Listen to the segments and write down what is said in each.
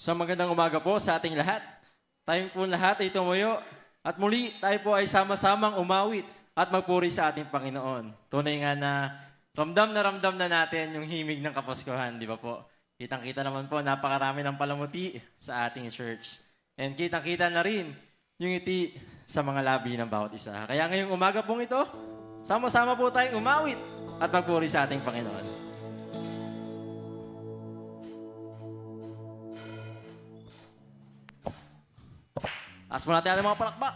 Sa magandang umaga po sa ating lahat. Tayong po lahat ay tumuyo at muli tayo po ay sama-samang umawit at magpuri sa ating Panginoon. Tunay nga na ramdam na natin yung himig ng Kapaskuhan, di ba po? Kitang-kita naman po, napakarami ng palamuti sa ating church. And kitang-kita na rin yung ngiti sa mga labi ng bawat isa. Kaya ngayong umaga pong ito, sama-sama po tayong umawit at magpuri sa ating Panginoon. Taas mo natin ating mga palakpak.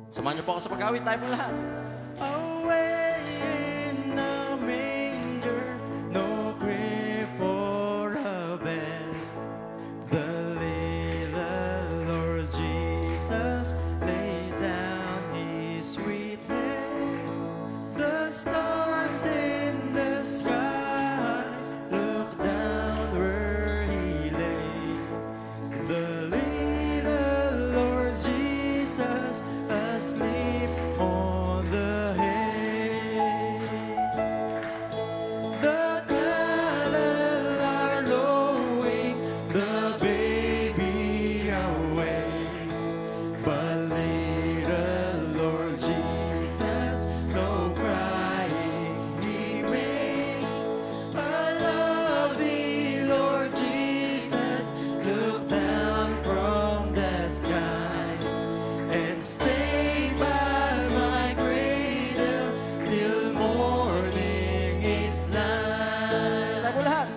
Samahan niyo po ako sa pag-awit, tayo po lahat. Away in the manger, no crib or a bed. The little Lord Jesus laid down his sweet head. The stars in the sky look down where he lay. The little Lord Jesus asleep on the hay. The cattle are lowing, the baby awakes, but little Lord Jesus no crying he makes. I love thee, Lord Jesus, look down from the sky and stay by my cradle till morning is light. Tayo po lahat.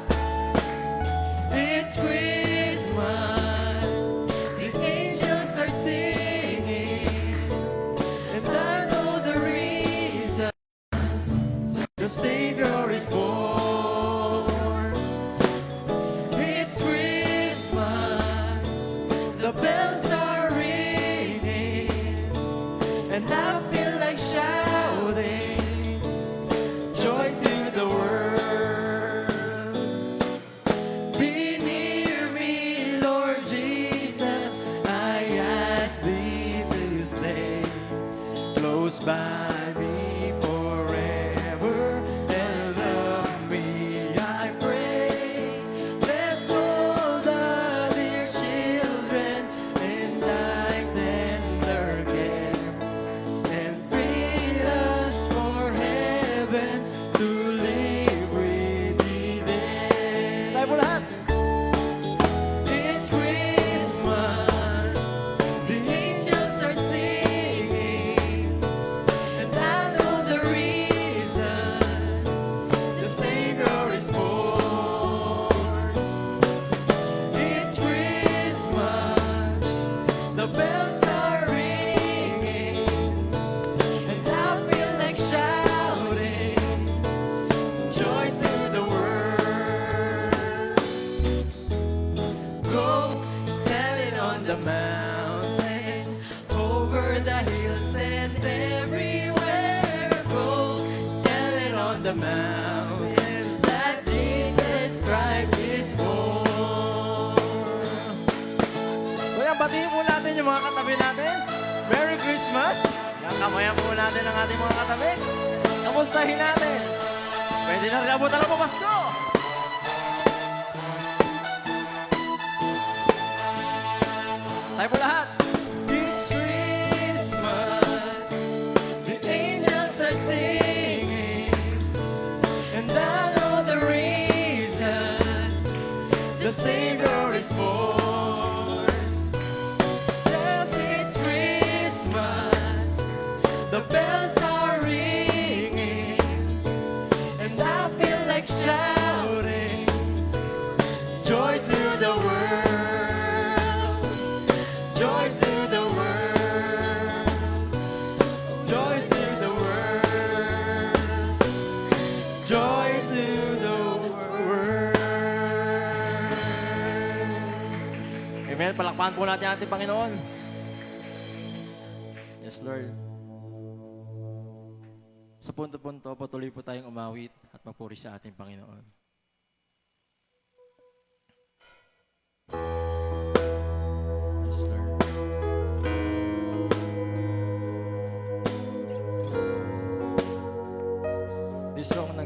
It's Christmas, the angels are singing, and I know the reason the Savior is born. It's Christmas, the bells are ringing, and I feel like shouting joy to the world. Be near me, Lord Jesus, I ask thee to stay close by me forever and love me, I pray. Bless all the dear children in thy tender care, and free us for heaven to live with thee there. Tayo po lahat. It's Christmas, the angels are singing, and I know the reason the Savior is born. It's Christmas, the bells are ringing, and I feel like shouting joy to the world. Go tell it on the mountains, over the hills and everywhere. Go tell it on the mountains that Jesus Christ is born. Kuya, batiin po natin yung mga katabi natin. Merry Christmas! Yan, kamayan po natin ang ating mga katabi. Kamustahin natin. Pwede na rin abutan ang Pasko! Tayo po lahat. It's Christmas, the angels are singing, and I know the reason the Savior is born. Yes, it's Christmas, the bells are ringing, and I feel like shouting joy to the world. Joy to the world, joy to the world, joy to the world. Amen. Palakpakan po natin ang ating Panginoon. Yes, Lord. Sa punto-punto, patuloy po tayong umawit at magpuri sa ating Panginoon. Yes, Lord.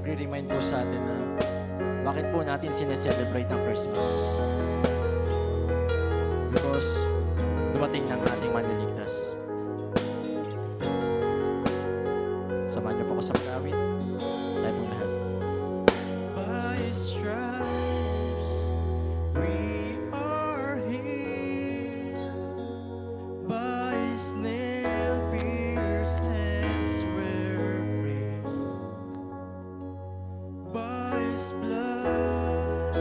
nagre-remind po sa atin na bakit po natin sineselebrate ang Christmas. Because dumating ng ating manliligtas. Samahan niyo po ako sa mag-awit. Tayo pong lahat. By His stripes, we are healed. By His nail-pierced hands, we're free. By His blood,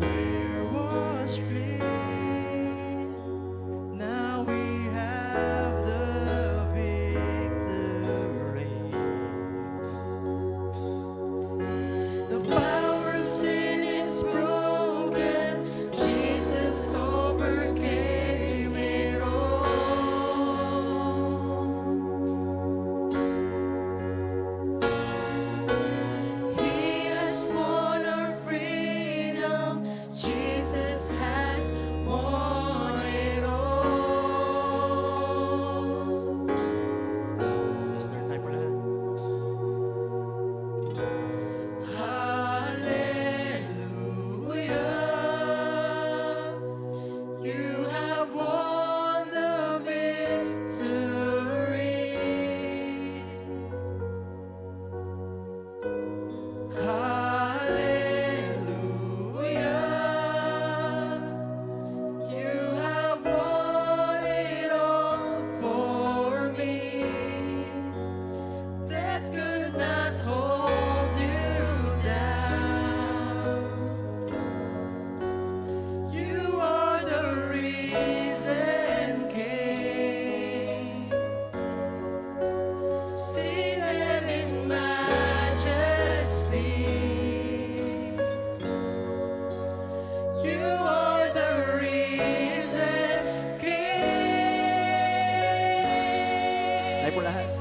we're washed clean. Now we have the victory. The power of sin is broken. Jesus overcame it all. He has won our freedom. Jesus has won it all. Yes, Lord, tayo po lahat. Hallelujah. You have won the victory. Hallelujah. You have won it all for me. That could not hold you down. You are the risen King, seated in majesty. You are the risen King. Ay po lahat.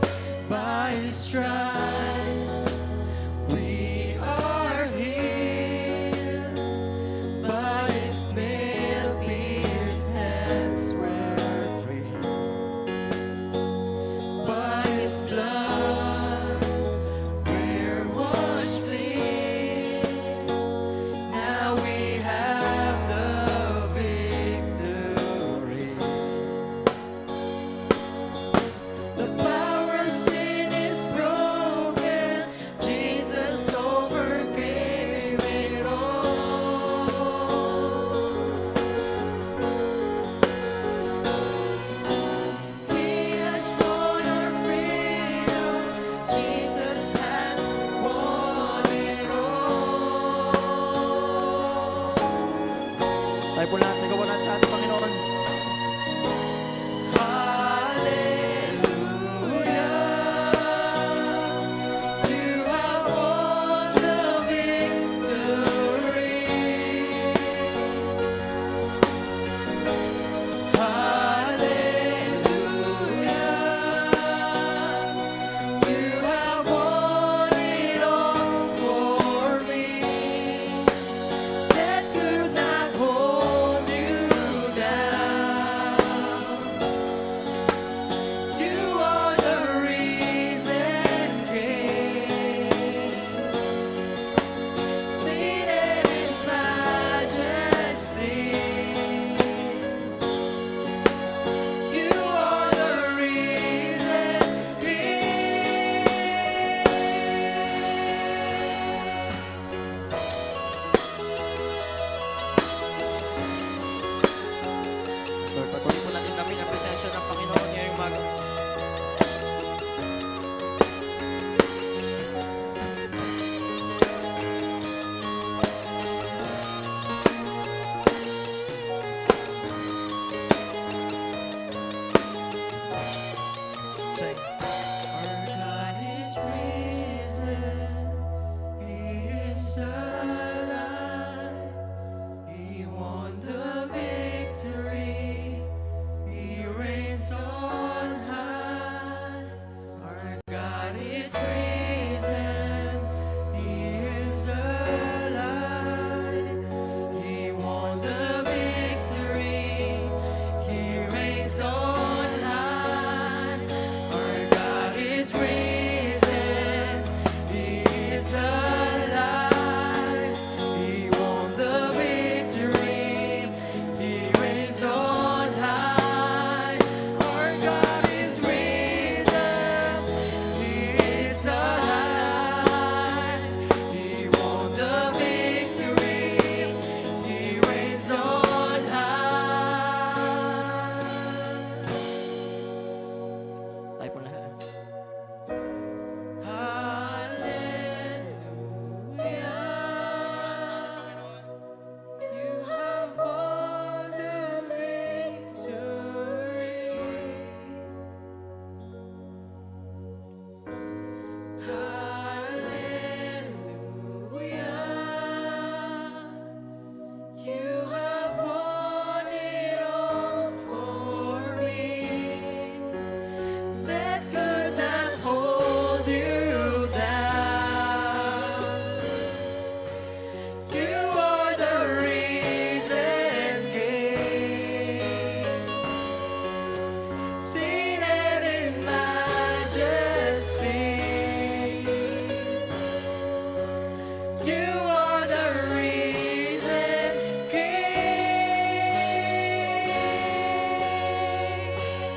By His stripes, we are healed. By His nail-pierced hands, we're free. By His blood, we're washed clean. Now we have the victory. The power of sin is broken. Jesus overcame it all. He has won our freedom. Jesus has won it all. Tayo po lahat, sigawan natin sa ating Panginoon. Hallelujah. You have won the victory. Hallelujah. You have won it all for me. That could not hold you down.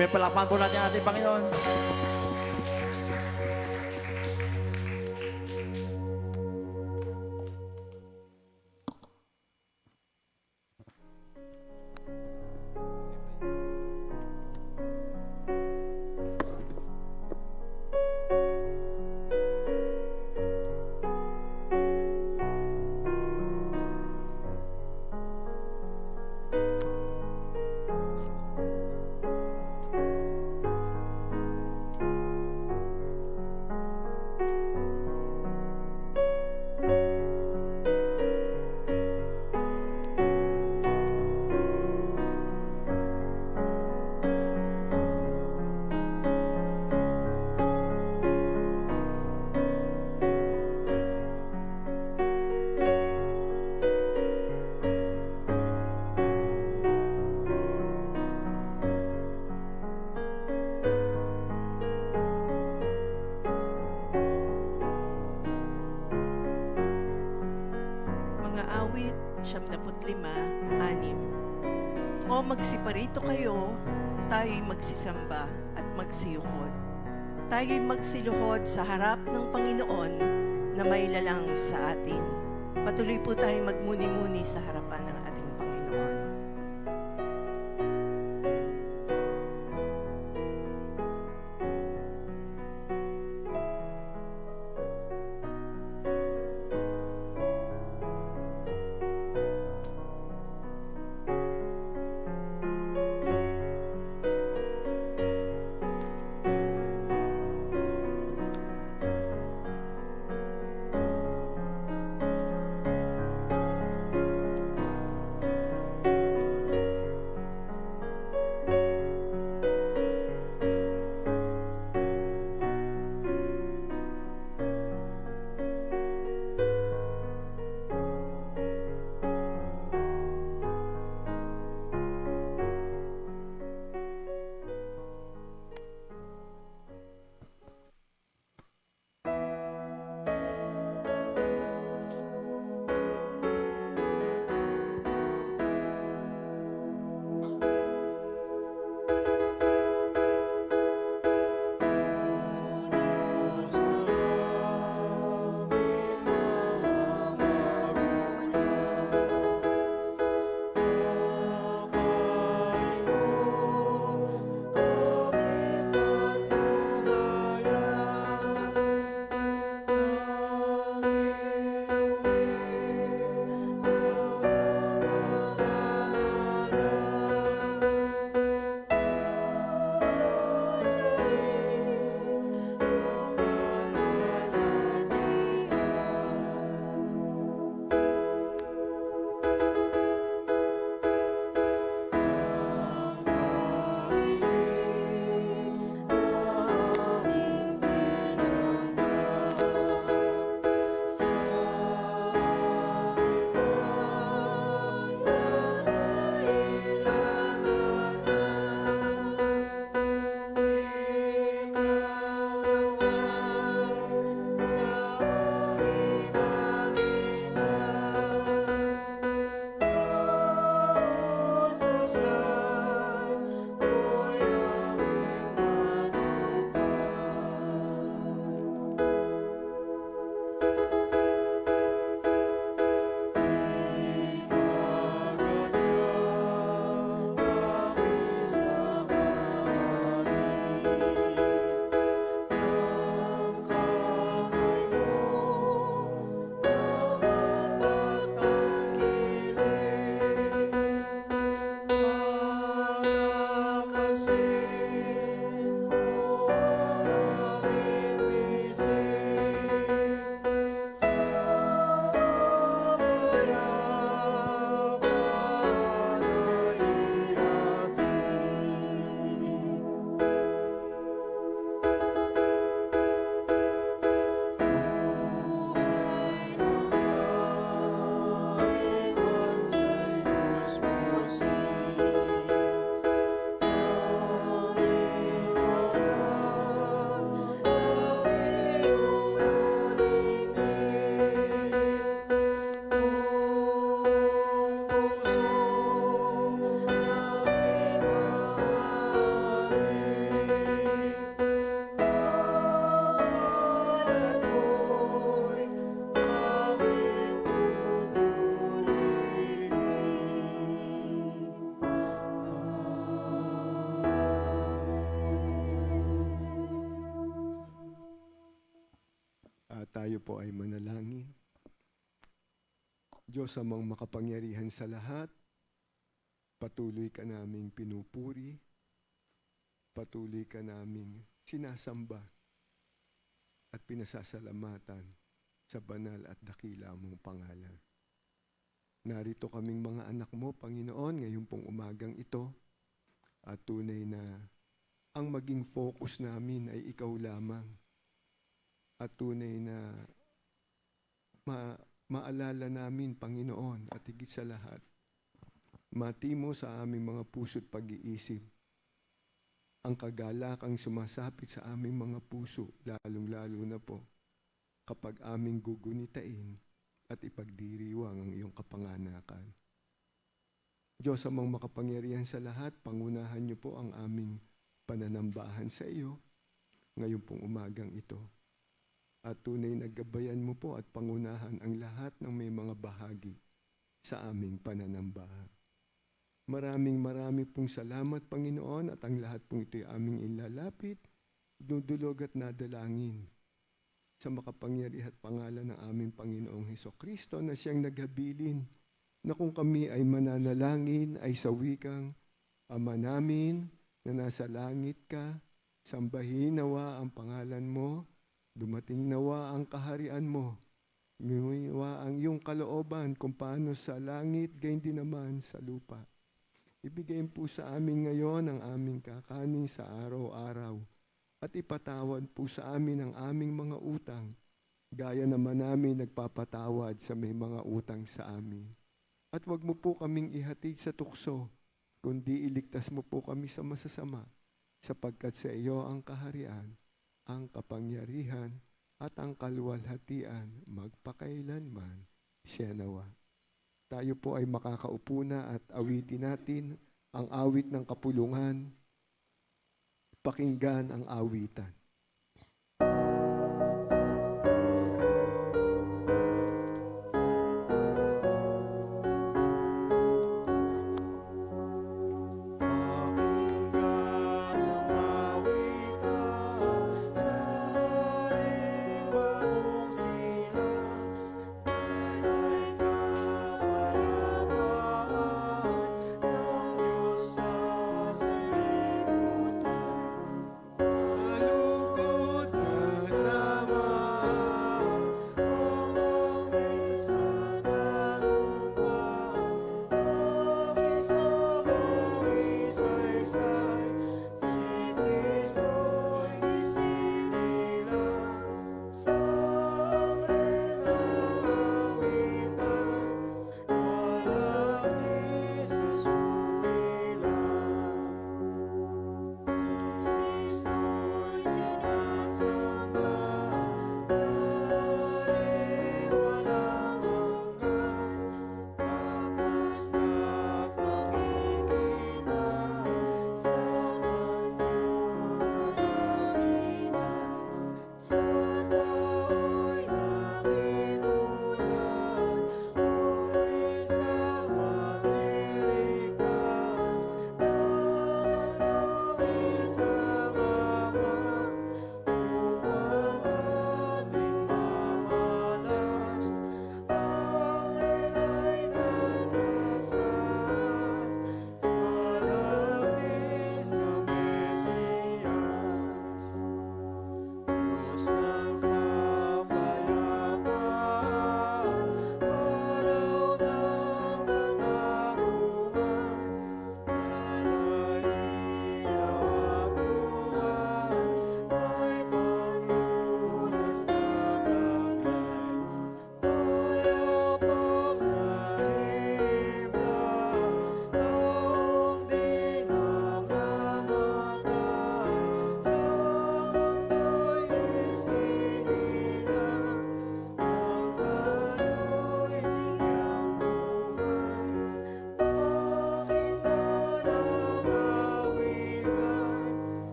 Sige, palakpan po natin ang ating Panginoon. Mga awit, 75:6. O magsiparito kayo, tayo'y magsisamba at magsiyukod. Tayo'y magsiluhod sa harap ng Panginoon na may lalang sa atin. Patuloy po tayong magmuni-muni sa harapan ng ating Panginoon. Tayo po ay manalangin. Diyos amang makapangyarihan sa lahat, patuloy ka naming pinupuri, patuloy ka naming sinasamba at pinasasalamatan sa banal at dakila mong pangalan. Narito kaming mga anak mo, Panginoon, ngayon pong umagang ito, at tunay na ang maging focus namin ay ikaw lamang. At tunay na maalala namin, Panginoon, at higit sa lahat, matimo sa aming mga puso't pag-iisip ang kagalakang sumasapit sa aming mga puso, lalong-lalo na po kapag aming gugunitain at ipagdiriwang ang iyong kapanganakan. Diyos amang makapangyarihan sa lahat, pangunahan niyo po ang aming pananambahan sa iyo ngayon pong umagang ito. At tunay na gabayan mo po at pangunahan ang lahat ng may mga bahagi sa aming pananambahan. Maraming pong salamat, Panginoon, at ang lahat pong ito'y aming ilalapit, dudulog at nadalangin sa makapangyarihan at pangalan ng aming Panginoong Hesukristo na siyang naghabilin na kung kami ay mananalangin ay sa wikang, Ama namin na nasa langit ka, sambahin nawa ang pangalan mo, dumating nawa ang kaharian mo, ginawa ang iyong kalooban kung paano sa langit, gayon din naman sa lupa. Ibigay po sa amin ngayon ang aming kakanin sa araw-araw at ipatawad po sa amin ang aming mga utang, gaya naman namin nagpapatawad sa may mga utang sa amin. At wag mo po kaming ihatid sa tukso, kundi iligtas mo po kami sa masasama, sapagkat sa iyo ang kaharian, ang kapangyarihan, at ang kaluwalhatian magpakailanman. Siya nawa. Tayo po ay makakaupo na at awitin natin ang awit ng kapulungan. Pakinggan ang awitan.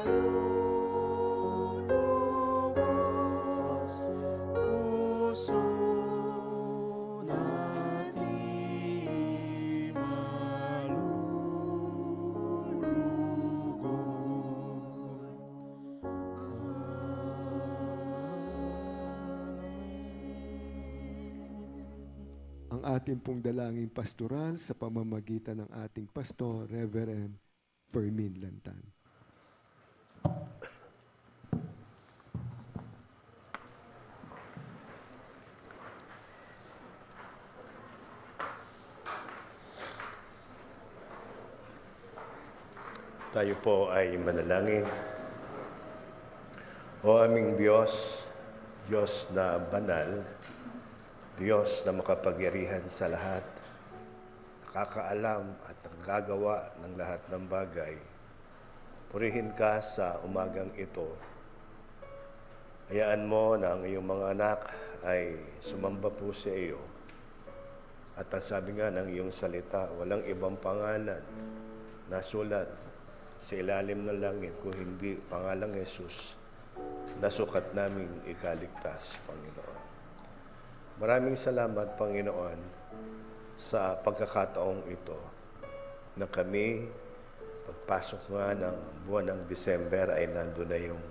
malulubos, puso natin malulugod. Ang ating pong dalangin pastoral sa pamamagitan ng ating pastor, Reverend Fermin Lantan. Tayo po ay manalangin. O aming Diyos, Diyos na banal, Diyos na makapagyarihan sa lahat, nakakaalam at gagawa ng lahat ng bagay, purihin ka sa umagang ito. Hayaan mo na ang iyong mga anak ay sumamba po sa iyo. At ang sabi nga ng iyong salita, walang ibang pangalan na sulat sa ilalim ng langit kung hindi pangalang Jesus na sukat naming ikaligtas, Panginoon. Maraming salamat, Panginoon, sa pagkakataong ito na kami, pagpasok nga ng buwan ng December ay nandun na yung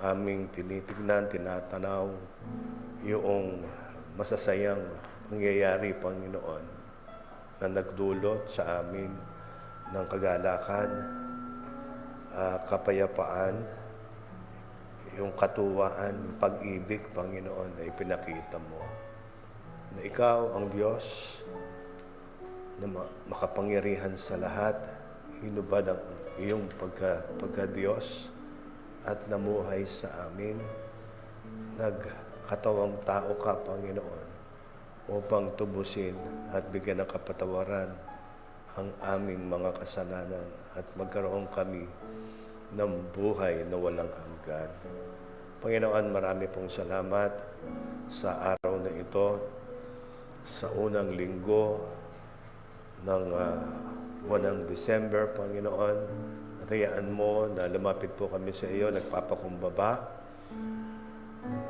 aming tinitignan, tinatanaw, yung masasayang pangyayari, Panginoon, na nagdulot sa amin ng kagalakan, kapayapaan, yung katuwaan, pag-ibig, Panginoon, na ipinakita mo. Na ikaw ang Diyos na makapangyarihan sa lahat, hinubad ang iyong pagka-Diyos at namuhay sa amin. Nagkatawang tao ka, Panginoon, upang tubusin at bigyan ng kapatawaran ang aming mga kasalanan at magkaroon kami ng buhay na walang hanggan. Panginoon, marami pong salamat sa araw na ito, sa unang linggo ng buwan ng December, Panginoon. At hayaan mo na lumapit po kami sa iyo, nagpapakumbaba,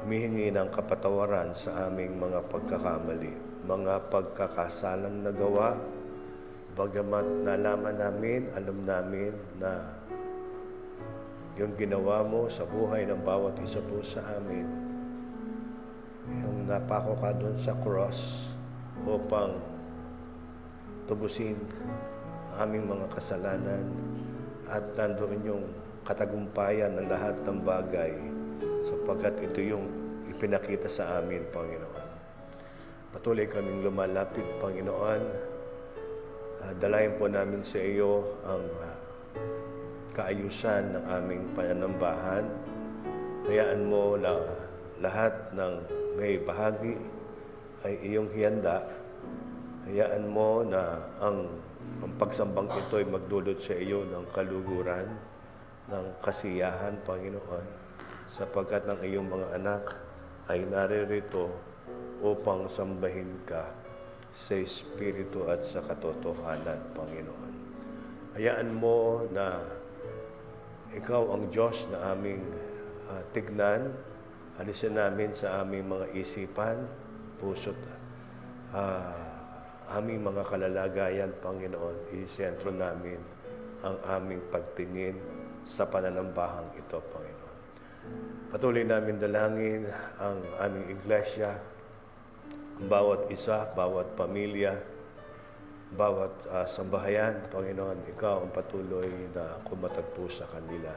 humihingi ng kapatawaran sa aming mga pagkakamali, mga pagkakasalang nagawa, bagamat nalaman namin, alam namin na yung ginawa mo sa buhay ng bawat isa po sa amin, yung napako ka doon sa cross upang tubusin ang aming mga kasalanan at nandoon yung katagumpayan ng lahat ng bagay sapagkat ito yung ipinakita sa amin, Panginoon. Patuloy kaming lumalapit, Panginoon. Dalayan po namin sa iyo ang kaayusan ng aming pananambahan. Hayaan mo na lahat ng may bahagi ay iyong hiyanda. Hayaan mo na ang pagsambang ito ay magdulot sa iyo ng kaluguran, ng kasiyahan, Panginoon, sapagkat ng iyong mga anak ay naririto upang sambahin ka sa Espiritu at sa katotohanan, Panginoon. Hayaan mo na ikaw ang Diyos na aming tignan, alisin namin sa aming mga isipan, puso't aming mga kalalagayan, Panginoon. Isentro namin ang aming pagtingin sa pananambahang ito, Panginoon. Patuloy namin dalangin ang aming iglesia, ang bawat isa, bawat pamilya, bawat sambahayan, Panginoon, ikaw ang patuloy na kumatagpo sa kanila.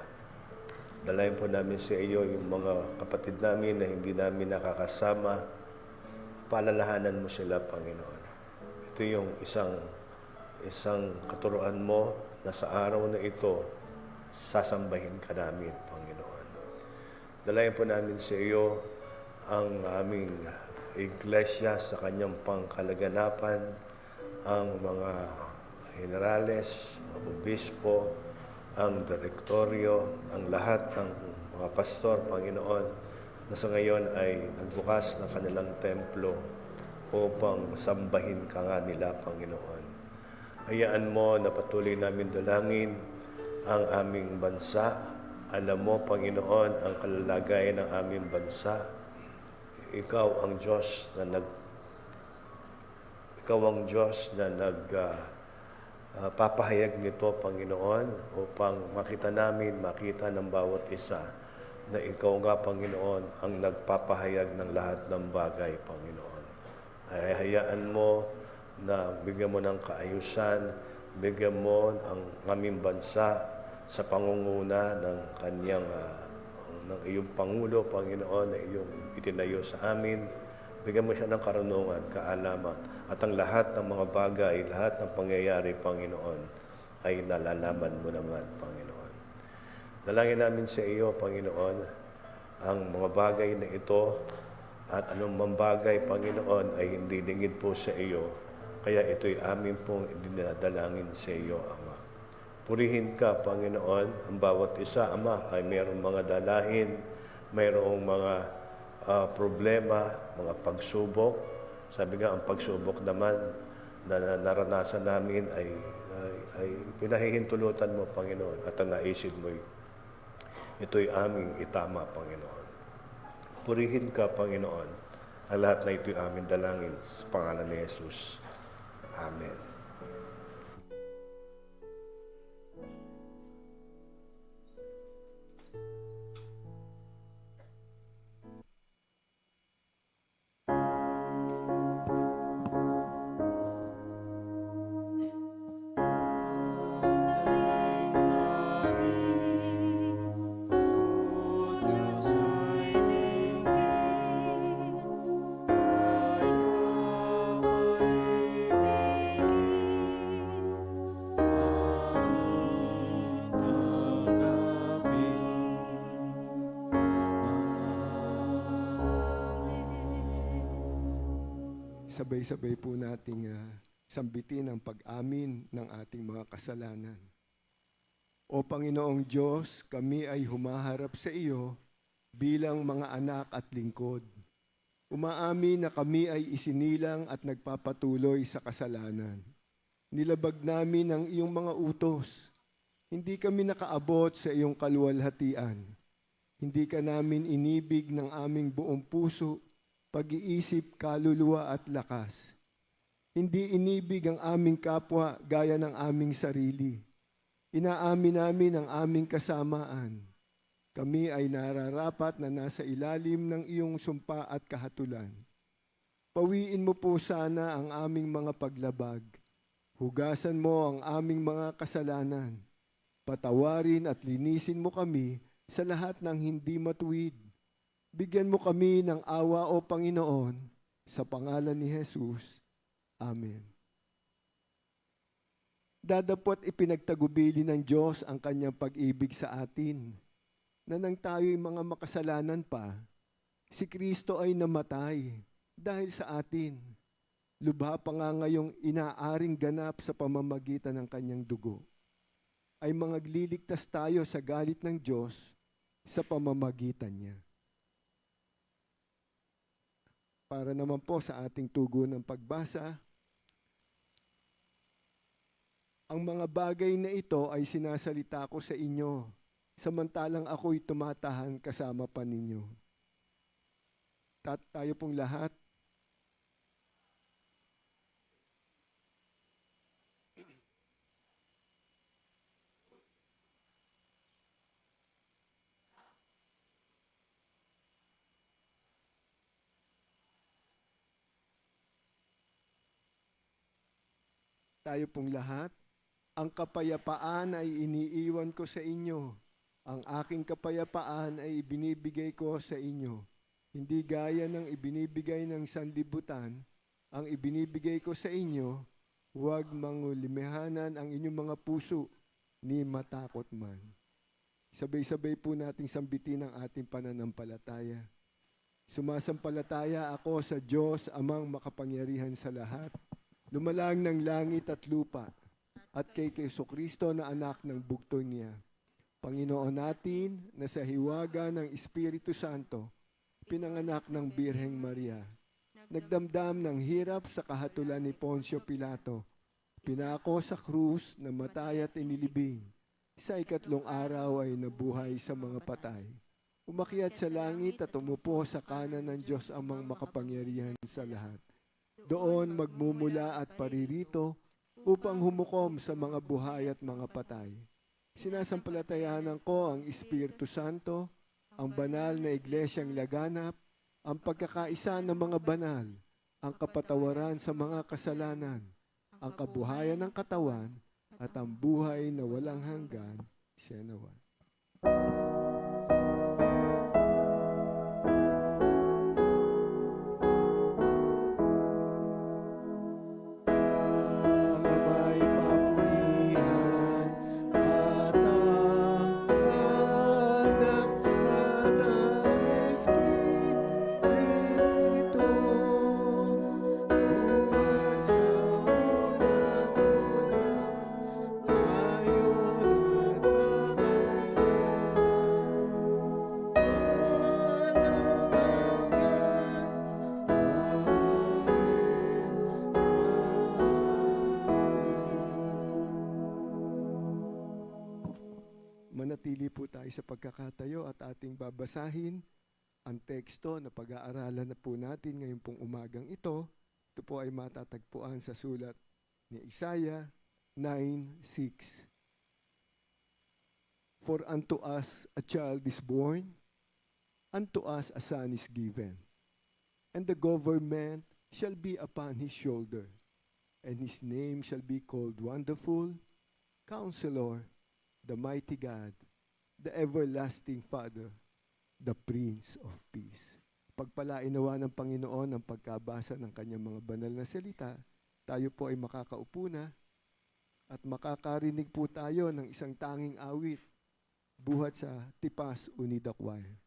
Dalayan po namin sa iyo yung mga kapatid namin na hindi namin nakakasama. Paalalahanan mo sila, Panginoon. Ito yung isang katuruan mo na sa araw na ito, sasambahin ka namin, Panginoon. Dalayan po namin sa iyo ang aming iglesia sa kanyang pangkalaganapan, ang mga generales, mga obispo, ang direktoryo, ang lahat ng mga pastor, Panginoon, na sa ngayon ay nagbukas ng kanilang templo upang sambahin ka nga nila, Panginoon. Hayaan mo na patuloy namin dalangin ang aming bansa, Alam mo, Panginoon, ang kalalagayan ng aming bansa. Ikaw ang Diyos na papahayag nito, Panginoon, upang makita ng bawat isa na ikaw nga, Panginoon, ang nagpapahayag ng lahat ng bagay, Panginoon. Ay hayaan mo na bigyan mo ng kaayusan, bigyan mo ang aming bansa sa pangunguna ng ng iyong Pangulo, Panginoon, na iyong itinayo sa amin. Bigyan mo siya ng karunungan, kaalaman, at ang lahat ng mga bagay, lahat ng pangyayari, Panginoon, ay nalalaman mo naman, Panginoon. Dalangin namin sa iyo, Panginoon, ang mga bagay na ito at anumang bagay, Panginoon, ay hindi lingid po sa iyo. Kaya ito'y amin pong dinadalangin sa iyo, Ama. Purihin ka, Panginoon, ang bawat isa, Ama, ay mayroong mga dalahin, mayroong mga problema, mga pagsubok. Sabi nga, ang pagsubok naman na naranasan namin ay pinahihintulutan mo, Panginoon, at ang naisin mo, ito'y aming itama, Panginoon. Purihin ka, Panginoon. Ang lahat na ito'y aming dalangin sa pangalan ni Jesus. Amen. Sabay-sabay po nating sambitin ang pag-amin ng ating mga kasalanan. O Panginoong Diyos, kami ay humaharap sa iyo bilang mga anak at lingkod. Umaamin na kami ay isinilang at nagpapatuloy sa kasalanan. Nilabag namin ang iyong mga utos. Hindi kami nakaabot sa iyong kaluwalhatian. Hindi ka namin inibig ng aming buong puso, pag-iisip, kaluluwa at lakas. Hindi inibig ang aming kapwa gaya ng aming sarili. Inaamin namin ang aming kasamaan. Kami ay nararapat na nasa ilalim ng iyong sumpa at kahatulan. Pawiin mo po sana ang aming mga paglabag. Hugasan mo ang aming mga kasalanan. Patawarin at linisin mo kami sa lahat ng hindi matuwid. Bigyan mo kami ng awa, O Panginoon, sa pangalan ni Jesus. Amen. Dadapot ipinagtagubili ng Diyos ang kanyang pag-ibig sa atin, na nang tayo'y mga makasalanan pa, si Kristo ay namatay dahil sa atin. Lubha pa nga ngayong inaaring ganap sa pamamagitan ng kanyang dugo, ay mangagliligtas tayo sa galit ng Diyos sa pamamagitan niya. Para naman po sa ating tugon ng pagbasa, ang mga bagay na ito ay sinasalita ko sa inyo, samantalang ako'y tumatahan kasama pa ninyo. Tayo pong lahat, ang kapayapaan ay iniiwan ko sa inyo. Ang aking kapayapaan ay ibinibigay ko sa inyo. Hindi gaya ng ibinibigay ng sanlibutan, ang ibinibigay ko sa inyo, huwag mangulimehanan ang inyong mga puso, ni matakot man. Sabay-sabay po nating sambitin ang ating pananampalataya. Sumasampalataya ako sa Diyos, Amang makapangyarihan sa lahat, lumalang ng langit at lupa, at kay Jesucristo na anak ng bugtong niya. Panginoon natin na sa hiwaga ng Espiritu Santo, pinanganak ng Birheng Maria, nagdamdam ng hirap sa kahatulan ni Poncio Pilato, pinako sa krus, namatay at inilibing, Sa ikatlong araw ay nabuhay sa mga patay. Umakyat sa langit at umupo sa kanan ng Diyos amang makapangyarihan sa lahat. Doon magmumula at paririto upang humukom sa mga buhay at mga patay. Sinasampalatayanan ko ang Espiritu Santo, ang banal na iglesyang laganap, ang pagkakaisa ng mga banal, ang kapatawaran sa mga kasalanan, ang kabuhayan ng katawan, at ang buhay na walang hanggan, siya nawa. Ang may papurihan at ang anak at ang Espiritu, buwan sa unang-unang, ngayon at manatili po tayo sa pagkakatayo at ating babasahin ang teksto na pag-aaralan na po natin ngayon pong umagang ito. Ito po ay matatagpuan sa sulat ni Isaiah 9:6. For unto us a child is born, unto us a son is given, and the government shall be upon his shoulder, and his name shall be called Wonderful, Counselor, the Mighty God, the Everlasting Father, the Prince of Peace. Pagpalain nawa ng Panginoon ang pagkabasa ng kanyang mga banal na salita, tayo po ay makakaupo na at makakarinig po tayo ng isang tanging awit buhat sa Tipas Unida Choir.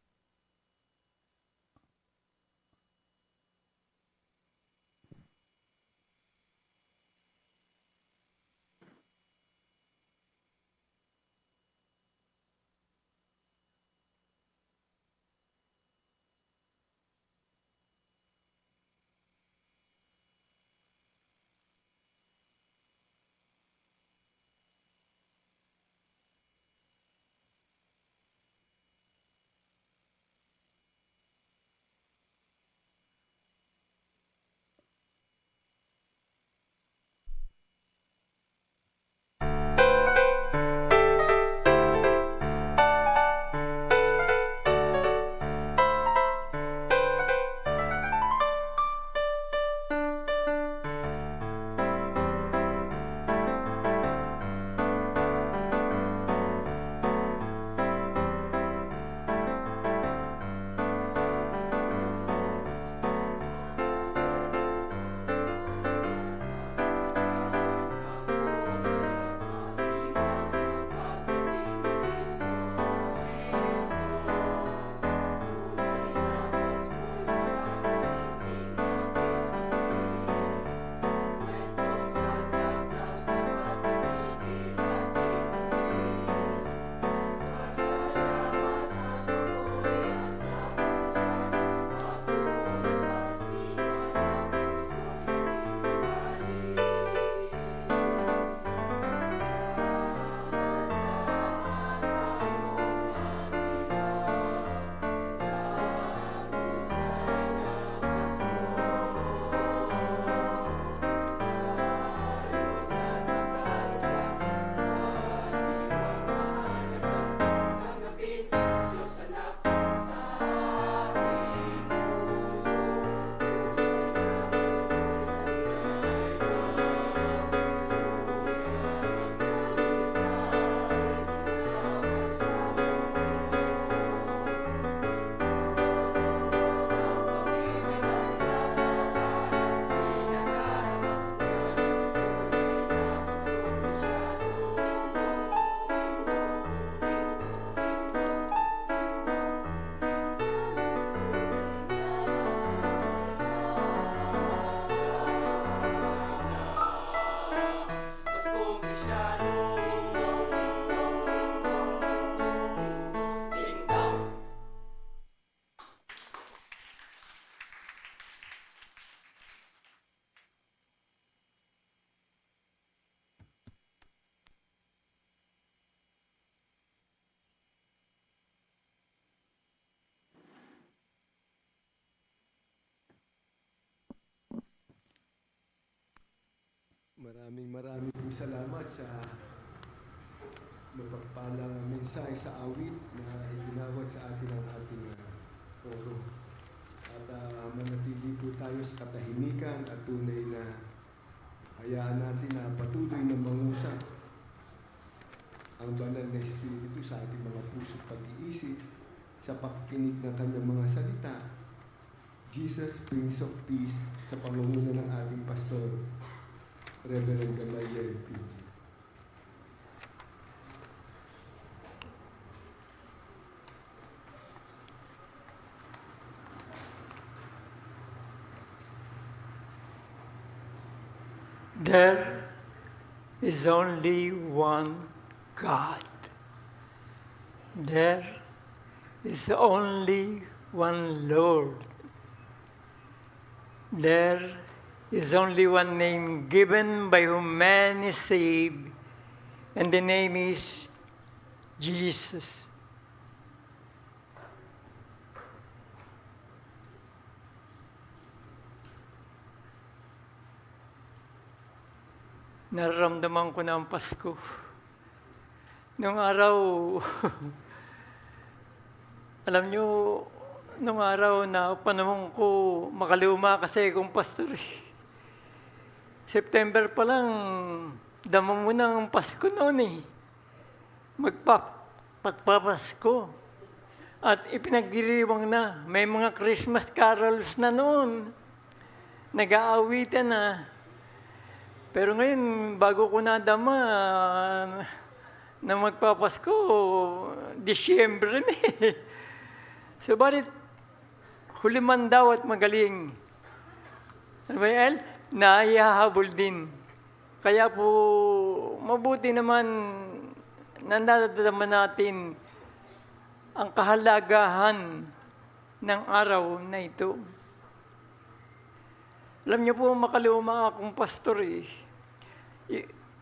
Maraming pong salamat sa mapagpalang mensahe sa awit na iginawad sa atin ng ating poro. At manatili po tayo sa katahimikan at tunay na hayaan natin na patuloy na mangusap ang banal na Espiritu sa ating mga puso at pag-iisip sa pakikinig ng kanyang mga salita. Jesus, Prince of Peace, sa pangunguna ng ating pastor, Reverend Gamaliel P. There is only one God. There is only one Lord. There is only one name given by whom man is saved, and the name is Jesus. Nararamdaman ko na ang Pasko. Nung araw, alam nyo, nung araw na panahon ko makaluma kasi akong pastor. September pa lang, damo mo na ang Pasko noon eh. Magpapasko. At ipinagdiriwang na, may mga Christmas carols na noon. Nag-aawitan na. Pero ngayon, bago ko nadama na magpapasko, Disyembre na eh. So, bakit huli man daw at magaling? Ano ba yan? Naihahabol din. Kaya po, mabuti naman na nadadama natin ang kahalagahan ng araw na ito. Alam niyo po, makaluma akong pastor eh.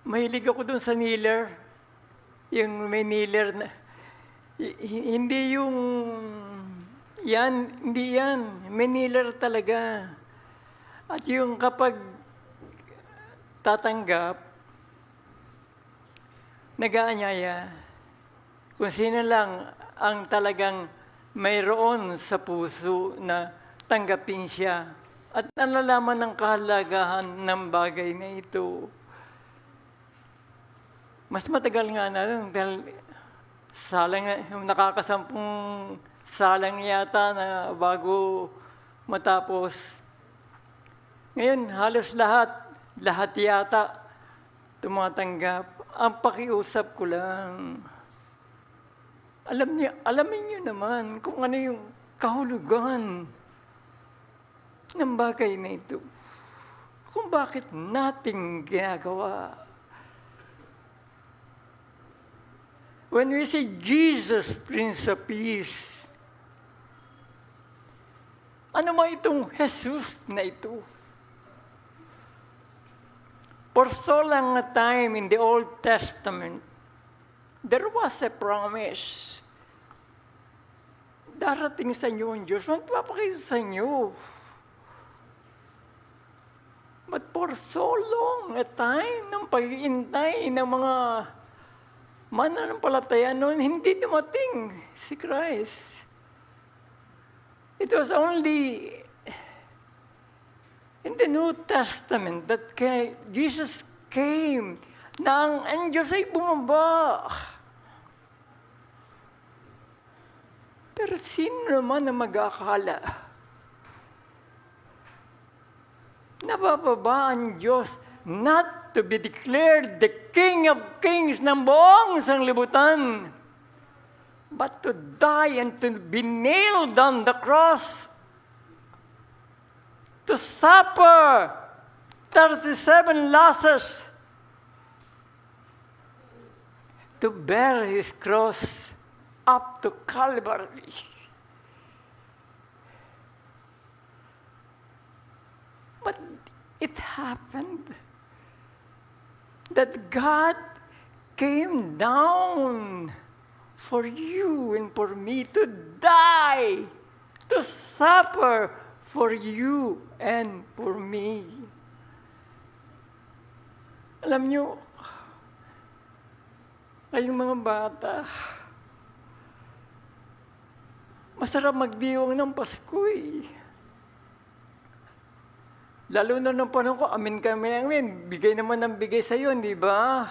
Mahilig ako dun sa kneeler. Yung may kneeler na, hindi yung, hindi yan. May kneeler talaga. At yung kapag tatanggap, nag-aanyaya. Kung sino lang ang talagang mayroon sa puso na tanggapin siya. At nalalaman ng kahalagahan ng bagay na ito. Mas matagal nga na dahil salang, nakakasampung salang yata na bago matapos. Ngayon, halos lahat yata tumatanggap. Ang pakiusap ko lang, alamin niyo naman kung ano yung kahulugan ng bagay na ito. Kung bakit nating ginagawa. When we say Jesus, Prince of Peace, ano ba itong Jesus na ito? For so long a time in the Old Testament, there was a promise. Darating sa inyo ang Diyos, magpapakita sa inyo. But for so long a time, ng pag-iintay ng mga mananampalataya noon, hindi dumating si Christ. It was only in the New Testament that Jesus came na ang Diyos ay bumaba. Pero sino naman ang mag-akala? Nabababa ang Diyos not to be declared the King of Kings ng buong sanglibutan, but to die and to be nailed on the cross, to suffer 37 losses, to bear His cross up to Calvary. But it happened that God came down for you and for me to die, to suffer for you and for me. Alam nyo, kayong mga bata, masarap magdiwang ng Pasko eh. Lalo na nung panahon ko, amin. Bigay naman ng bigay sa'yo, di ba?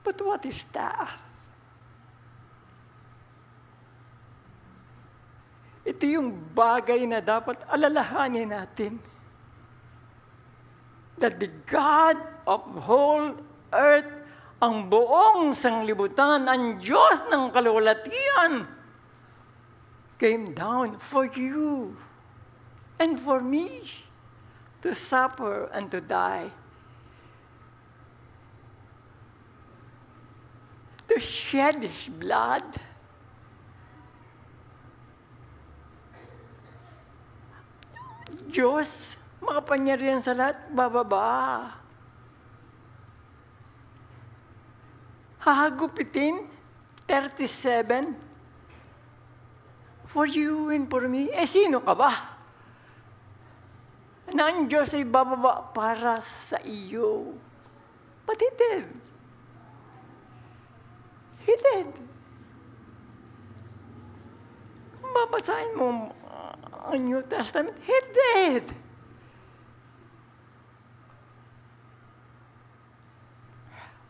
But what is that? Ito yung bagay na dapat alalahanin natin. That the God of whole earth, ang buong sanglibutan, ang Diyos ng kalulatian, came down for you and for me to suffer and to die. To shed His blood. Diyos, makapangyarihan sa lahat, bababa. Hahagupitin, 37, for you and for me. Sino ka ba? Na ang Diyos ay bababa para sa iyo. But He did. He did. Kung babasahin mo ang New Testament, He did.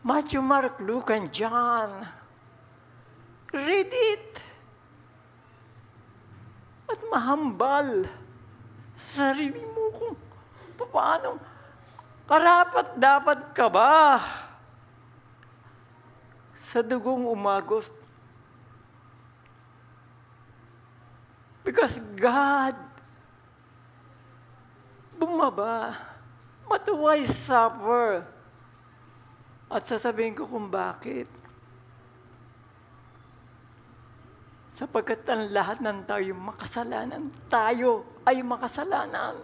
Matthew, Mark, Luke, and John. Read it. At mahambal sa sarili mo kung paano karapat dapat ka ba sa dugong umagos. Because God bumaba, matuway suffer. At sasabihin ko kung bakit. Sapagkat ang lahat ng tayo ay makasalanan.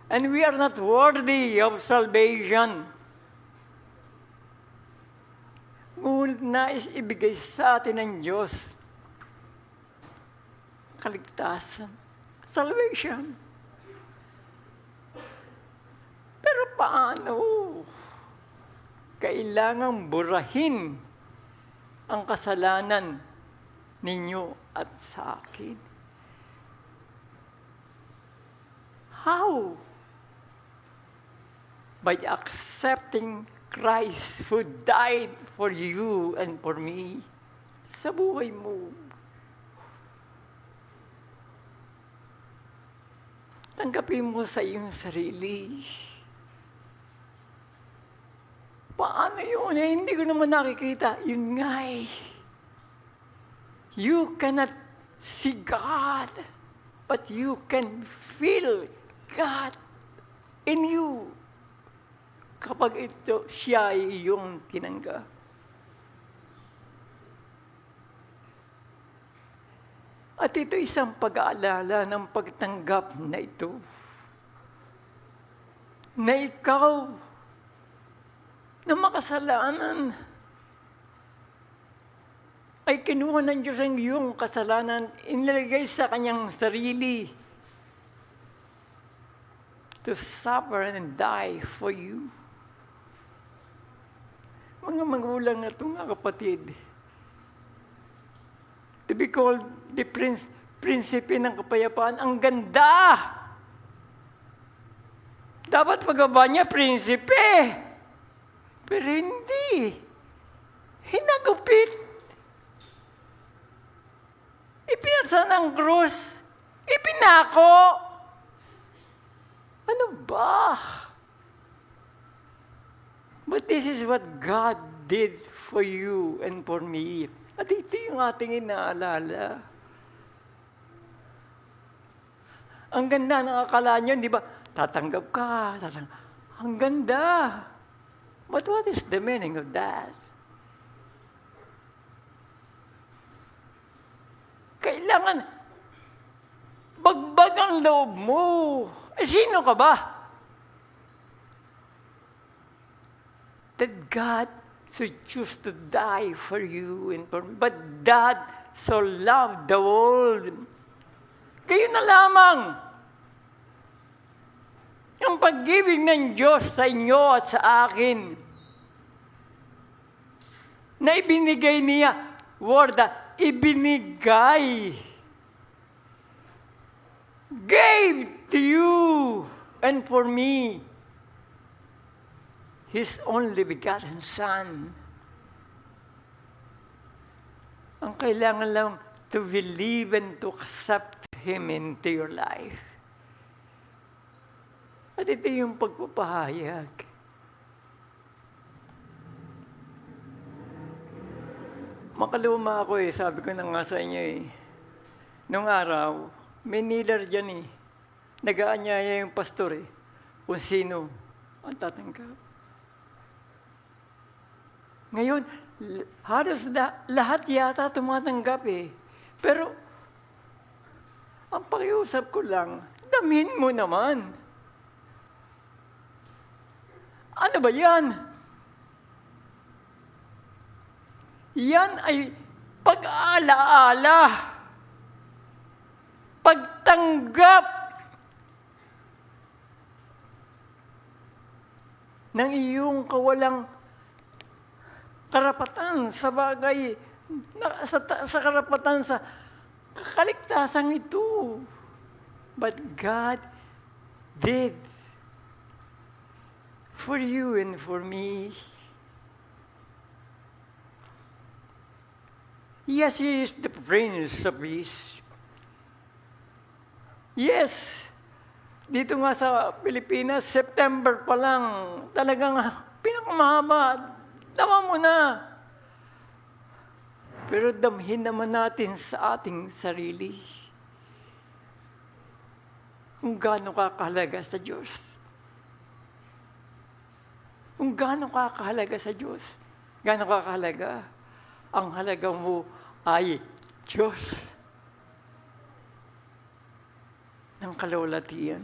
And we are not worthy of salvation. Ngunit nais ibigay sa atin ng Diyos kaligtasan, salvation. Pero paano? Kailangang burahin ang kasalanan ninyo at sa akin. How? By accepting Christ who died for you and for me sa buhay mo. Tanggapin mo sa iyong sarili. Paano yun? Hindi ko naman nakikita. Yun nga eh. You cannot see God, but you can feel God in you. Kapag ito, siya ay iyong tinanggap. At ito isang pag-aalala ng pagtanggap na ito. Na ikaw, na makasalanan, ay kinuha ng Diyos ang iyong kasalanan, inilagay sa kanyang sarili to suffer and die for you. Mga magulang na ito, mga kapatid, to be called the prinsipe ng kapayapaan, ang ganda! Dapat pagkaba niya, prinsipe! Pero hindi. Hinagupit. Ipinasa ng krus. Ipinako. Ano ba? But this is what God did for you and for me. At ito yung ating inaalala. Ang ganda ng akala nyo, di ba? Tatanggap ka. Ang ganda. But what is the meaning of that? Kailangan bagbag ang loob mo. Sino ka ba? That God should choose to die for you and for me. But God so loved the world. Kayo na lamang. pag-ibig ng Diyos sa inyo at sa akin na ibinigay niya, word, ibinigay, gave to you and for me His only begotten Son. Ang kailangan lang to believe and to accept Him into your life. At ito yung pagpapahayag. Makaluma ako sabi ko na nga sa inyo Nung araw, may kneeler dyan Nag-aanyaya yung pastor kung sino ang tatanggap. Ngayon, halos lahat yata tumatanggap Pero, ang pakiusap ko lang, damhin mo naman. Ano ba yan? Yan ay pag-aalaala, pagtanggap ng iyong kawalang karapatan sa bagay, sa karapatan sa kaligtasan ito. But God did for you and for me. Yes, He is the Prince of Peace. Yes, dito nga sa Pilipinas, September pa lang, talagang pinakamahaba. Tama mo na. Pero damhin naman natin sa ating sarili kung gaano ka kahalaga sa Diyos. Kung gaano ka kahalaga sa Diyos. Gaano ka kahalaga. Ang halaga mo ay Diyos ng kalawalatian.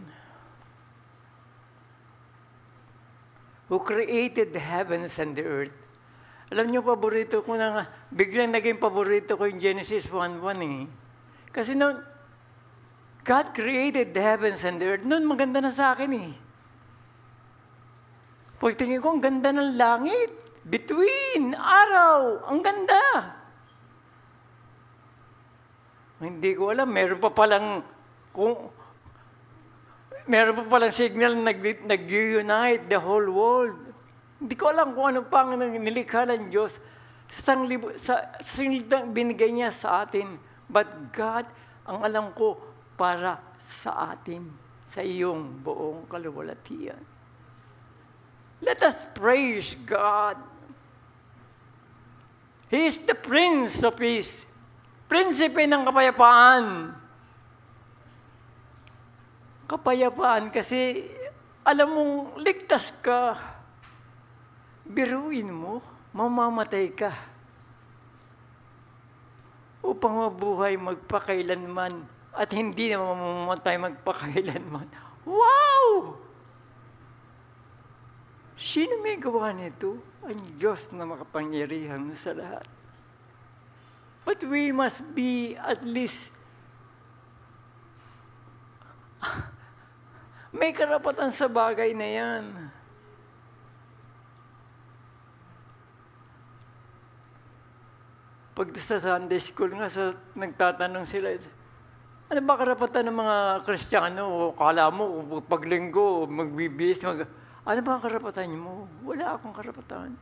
Who created the heavens and the earth. Alam niyo, paborito ko na biglang naging paborito ko yung Genesis 1:1 Kasi noon, God created the heavens and the earth. Noon, maganda na sa akin Pagtingin ko, ang ganda ng langit. Between, araw, ang ganda. Hindi ko alam, meron pa palang signal na nag-unite the whole world. Hindi ko alam kung ano pang nilikha ng Diyos sa sinilitang binigay niya sa atin. But God, ang alam ko, para sa atin, sa iyong buong kaluwalhatian. Let us praise God. He is the Prince of Peace. Prinsipe ng kapayapaan. Kapayapaan kasi alam mong ligtas ka. Biruin mo, mamamatay ka. Upang mabuhay magpakailanman at hindi na mamamatay magpakailanman. Wow! Sino may gawa nito? Ang Diyos na makapangyarihan sa lahat. But we must be at least may karapatan sa bagay na yan. Pag sa Sunday school nga, nagtatanong sila, ano ba karapatan ng mga Kristiyano? O kala mo, paglinggo, magbibis, ano ba ang karapatan mo? Wala akong karapatan.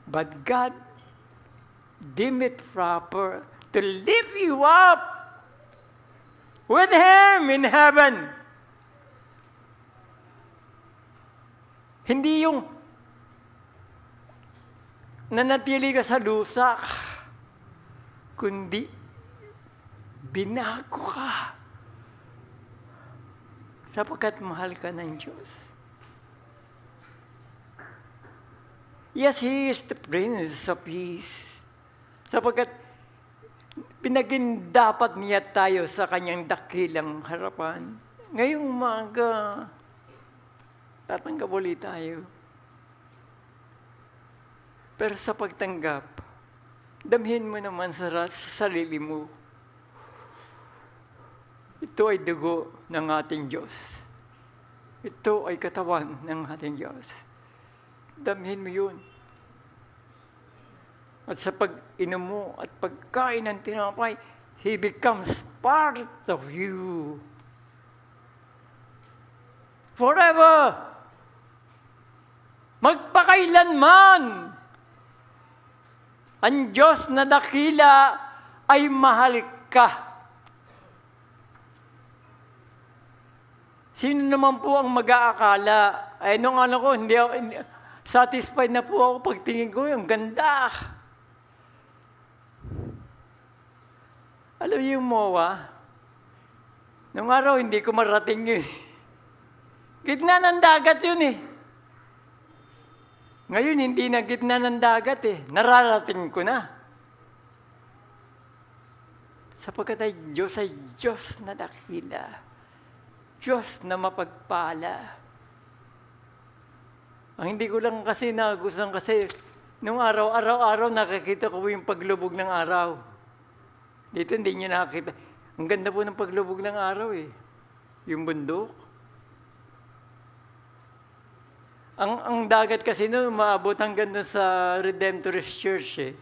But God deemed it proper to lift you up with Him in heaven. Hindi yung nanatili ka sa lusak, kundi binago ka sapagkat mahal ka ng Diyos. Yes, He is the Prince of Peace. Sapagkat pinagindapat niya tayo sa kanyang dakilang harapan. Ngayong umaga, tatanggap ulit tayo. Pero sa pagtanggap, damhin mo naman sa sarili mo. Ito ay dugo ng ating Diyos. Ito ay katawan ng ating Diyos. Damhin mo yun. At sa pag-inom mo at pagkain ng tinapay, He becomes part of you. Forever. Magpakailanman. Ang Diyos na dakila ay mahal ka. Sino naman po ang mag-aakala? Ay, nung ko, hindi satisfied na po ako pagtingin ko, ang ganda. Alam niyo yung MOA? Nung araw, hindi ko marating yun. Gitna ng dagat yun eh. Ngayon, hindi na gitna ng dagat eh. Nararating ko na. Sapagkat ay Diyos na dakila. Diyos na mapagpala. Ang hindi ko lang kasi nagustuhan kasi, nung araw-araw nakikita ko yung paglubog ng araw. Dito hindi nyo nakakita. Ang ganda po ng paglubog ng araw eh. Yung bundok. Ang dagat kasi noon, maabot hanggang doon sa Redemptorist Church eh.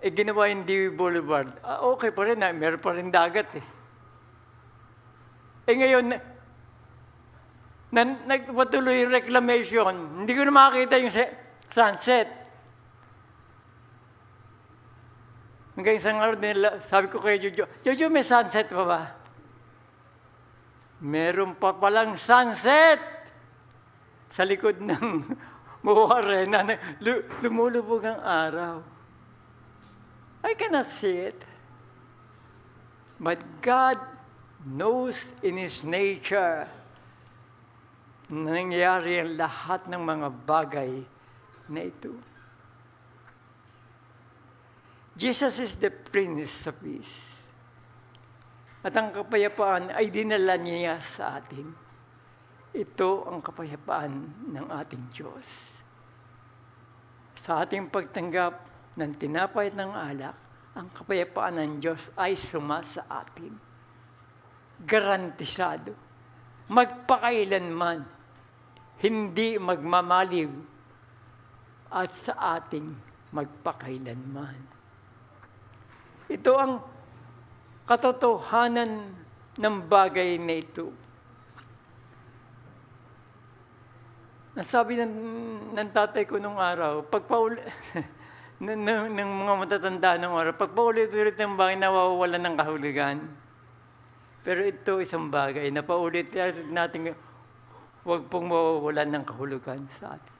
Ginawa yung Dewey Boulevard. Okay pa rin, meron pa rin dagat eh. Ngayon, nagpatuloy yung reclamation, hindi ko na makakita yung sunset. Hanggang isang araw nila, sabi ko kay Jojo, may sunset pa ba? Meron pa palang sunset sa likod ng MOA Arena. Lumulubog ang araw. I cannot see it. But God knows in His nature na nangyayari ang lahat ng mga bagay na ito. Jesus is the Prince of Peace. At ang kapayapaan ay dinala niya sa atin. Ito ang kapayapaan ng ating Diyos. Sa ating pagtanggap ng tinapay at ng alak, ang kapayapaan ng Diyos ay sumasa atin. Garantisado. Magpakailanman. Hindi magmamaliw. At sa ating magpakailanman. Ito ang katotohanan ng bagay na ito. Nasabi ng tatay ko nung araw, ng mga matatanda nung araw, pagpaulit-ulit ng bagay, nawawalan ng kahulugan. Pero ito isang bagay na paulit natin, huwag pong mawawalan ng kahulugan sa atin.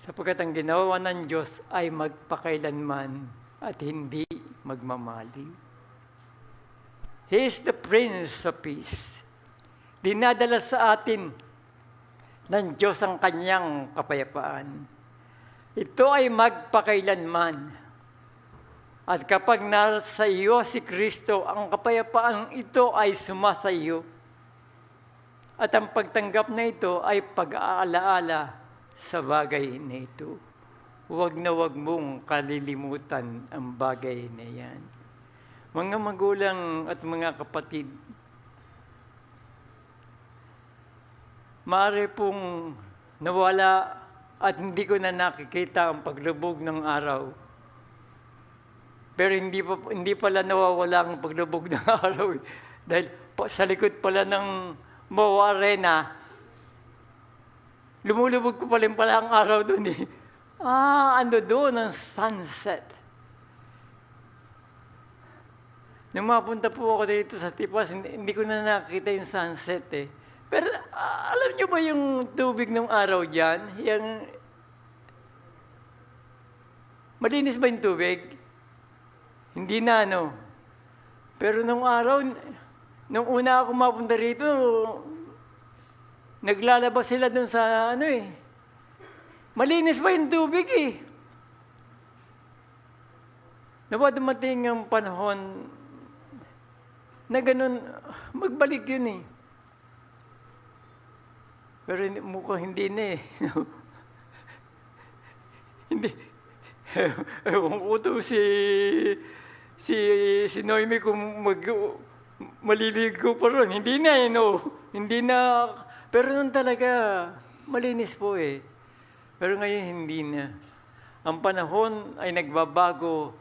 Sapagkat ang ginawa ng Diyos ay magpakailanman at hindi magmamaliw. He is the Prince of Peace. Dinadala sa atin ng Diyos ang kanyang kapayapaan. Ito ay magpakailanman. At kapag nasa iyo si Kristo, ang kapayapaan ito ay sumasa iyo. At ang pagtanggap na ito ay pag-aalaala sa bagay na ito. Huwag na huwag mong kalilimutan ang bagay na yan. Mga magulang at mga kapatid, maaari pong nawala at hindi ko na nakikita ang paglubog ng araw. Pero hindi pala nawawala ang paglubog ng araw. Dahil sa likod pala ng MOA Arena, lumulubog ko pala ang araw doon eh. Ano doon ang sunset. Nung mapunta po ako dito sa Tipas, hindi ko na nakita yung sunset eh. Pero alam niyo ba yung tubig ng araw dyan? Malinis ba yung tubig? Hindi na, no? Pero nung araw, nung una ako mapunta rito, naglalabas sila dun sa malinis ba yung tubig eh? Nawa dumating ang panahon na ganun, magbalik yun eh. Pero mukhang hindi na eh. Hindi. Ewan ko to si Noemi kung maliligo pa ron. Hindi na, hindi na. Pero noon talaga, malinis po eh. Pero ngayon, hindi na. Ang panahon ay nagbabago.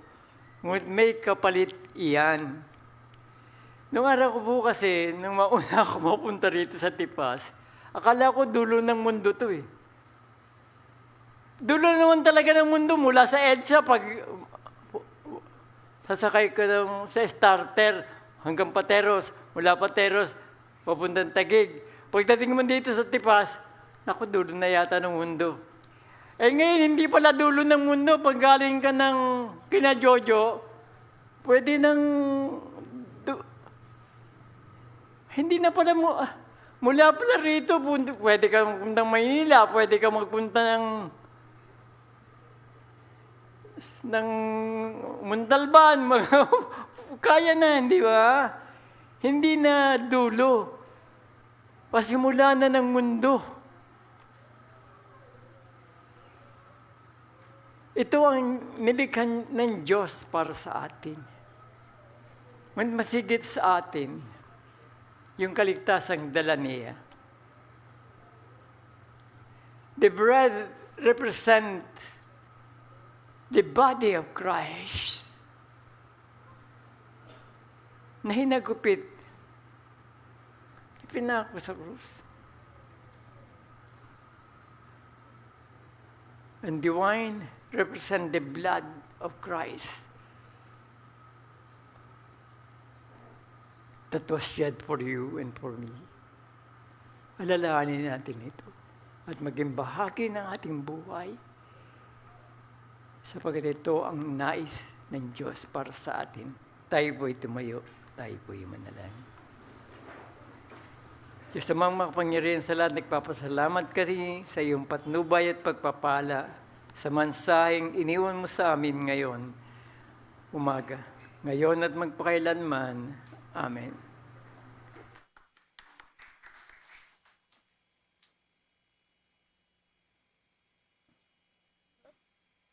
Ngunit may kapalit iyan. Nung araw ko po kasi, nung mauna ako mapunta rito sa Tipas, akala ko dulo ng mundo to eh. Dulo naman talaga ng mundo mula sa EDSA pag sasakay ka sa starter hanggang Pateros, mula Pateros, papuntang Taguig. Pagdating mo dito sa Tipas, naku, dulo na yata ng mundo. Eh ngayon, hindi pala dulo ng mundo. Pag galing ka ng kina Jojo, pwede nang hindi na pala mo, mula pala rito, pwede ka magpunta ng Maynila, pwede ka magpunta ng Montalban, kaya na, hindi ba? Hindi na dulo. Pasimula na ng mundo. Ito ang nilikha ng Diyos para sa atin. Masigit sa atin, yung kaligtasang dala niya. The bread represent the body of Christ na hinagupit, pinako sa krus. And the wine represent the blood of Christ that was shed for you and for me. Alalahanin natin ito at maging bahagi ng ating buhay sapagkat ito ang nais ng Diyos para sa atin. Tayo po'y tumayo, tayo po'y manalangin. Diyos amang makapangyarihan sa lahat, nagpapasalamat ka rin sa iyong patnubay at pagpapala sa mansaheng iniwan mo sa amin ngayon, umaga, ngayon at magpakailanman. Amen.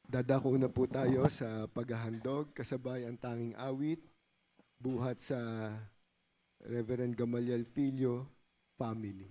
Dadako na po tayo sa paghahandog, kasabay ang tanging awit, buhat sa Reverend Gamaliel Filio family.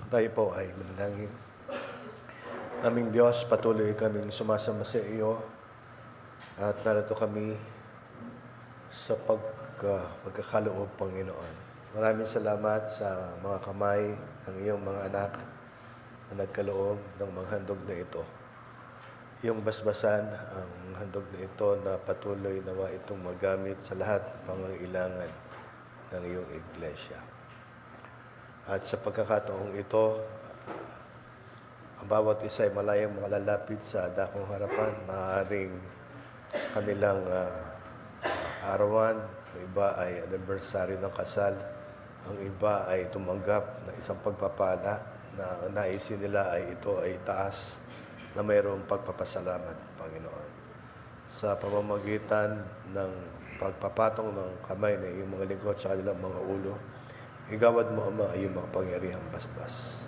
Tayo po ay manalangin. Aming Diyos, patuloy kaming sumasama sa iyo at narito kami sa pagkakaloob, Panginoon. Maraming salamat sa mga kamay ng iyong mga anak na nagkaloob ng mga handog na ito. Iyong basbasan ang handog na ito na patuloy nawa itong magamit sa lahat ng pangangailangan ng iyong iglesia. At sa pagkakataong ito, ang bawat isa ay malayang malalapit sa dakong harapan, maaaring kanilang arawan, ang iba ay anniversary ng kasal, ang iba ay tumanggap ng isang pagpapala na naisin nila ay ito ay taas na mayroong pagpapasalamat, Panginoon. Sa pamamagitan ng pagpapatong ng kamay ng iyong mga lingkod sa kanilang mga ulo, igawad mo, Ama, ay iyong makapangyarihang basbas.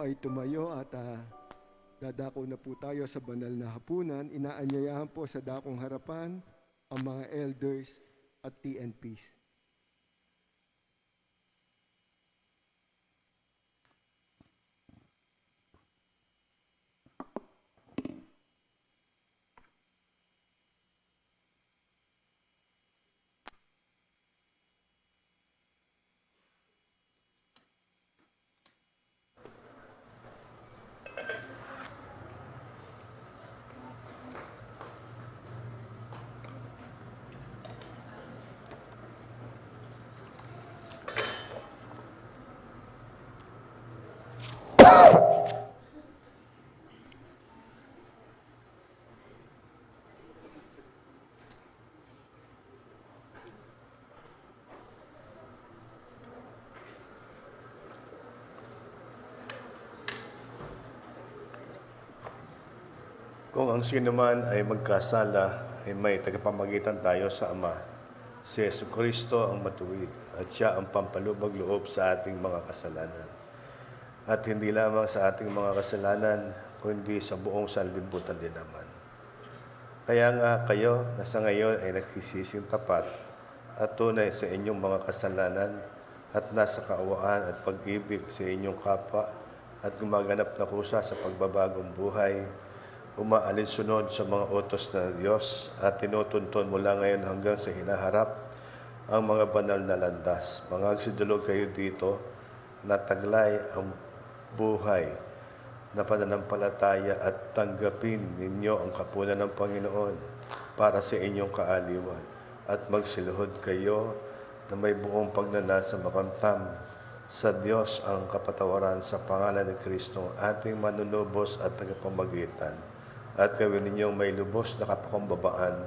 ay tumayo at dadako na po tayo sa banal na hapunan. Inaanyayahan po sa dakong harapan ang mga elders at TNPs. Kung ang sino man ay magkasala, ay may tagapamagitan tayo sa Ama. Si Jesucristo ang matuwid at siya ang pampalubag loob sa ating mga kasalanan. At hindi lamang sa ating mga kasalanan, kundi sa buong sanlibutan din naman. Kaya nga kayo na sa ngayon ay nagsisising tapat at tunay sa inyong mga kasalanan at nasa kaawaan at pag-ibig sa inyong kapwa at gumaganap na kusa sa pagbabagong buhay, umaalinsunod sa mga utos ng Diyos at tinutuntun mula ngayon hanggang sa hinaharap ang mga banal na landas. Mangagsidulog kayo dito na taglay ang buhay na pananampalataya at tanggapin ninyo ang kapunan ng Panginoon para sa inyong kaaliwan at magsiluhod kayo na may buong pagnanasa makamtam sa Diyos ang kapatawaran sa pangalan ni Kristo, ating manunubos at tagapamagitan, at gawin ninyong may lubos na kapakumbabaan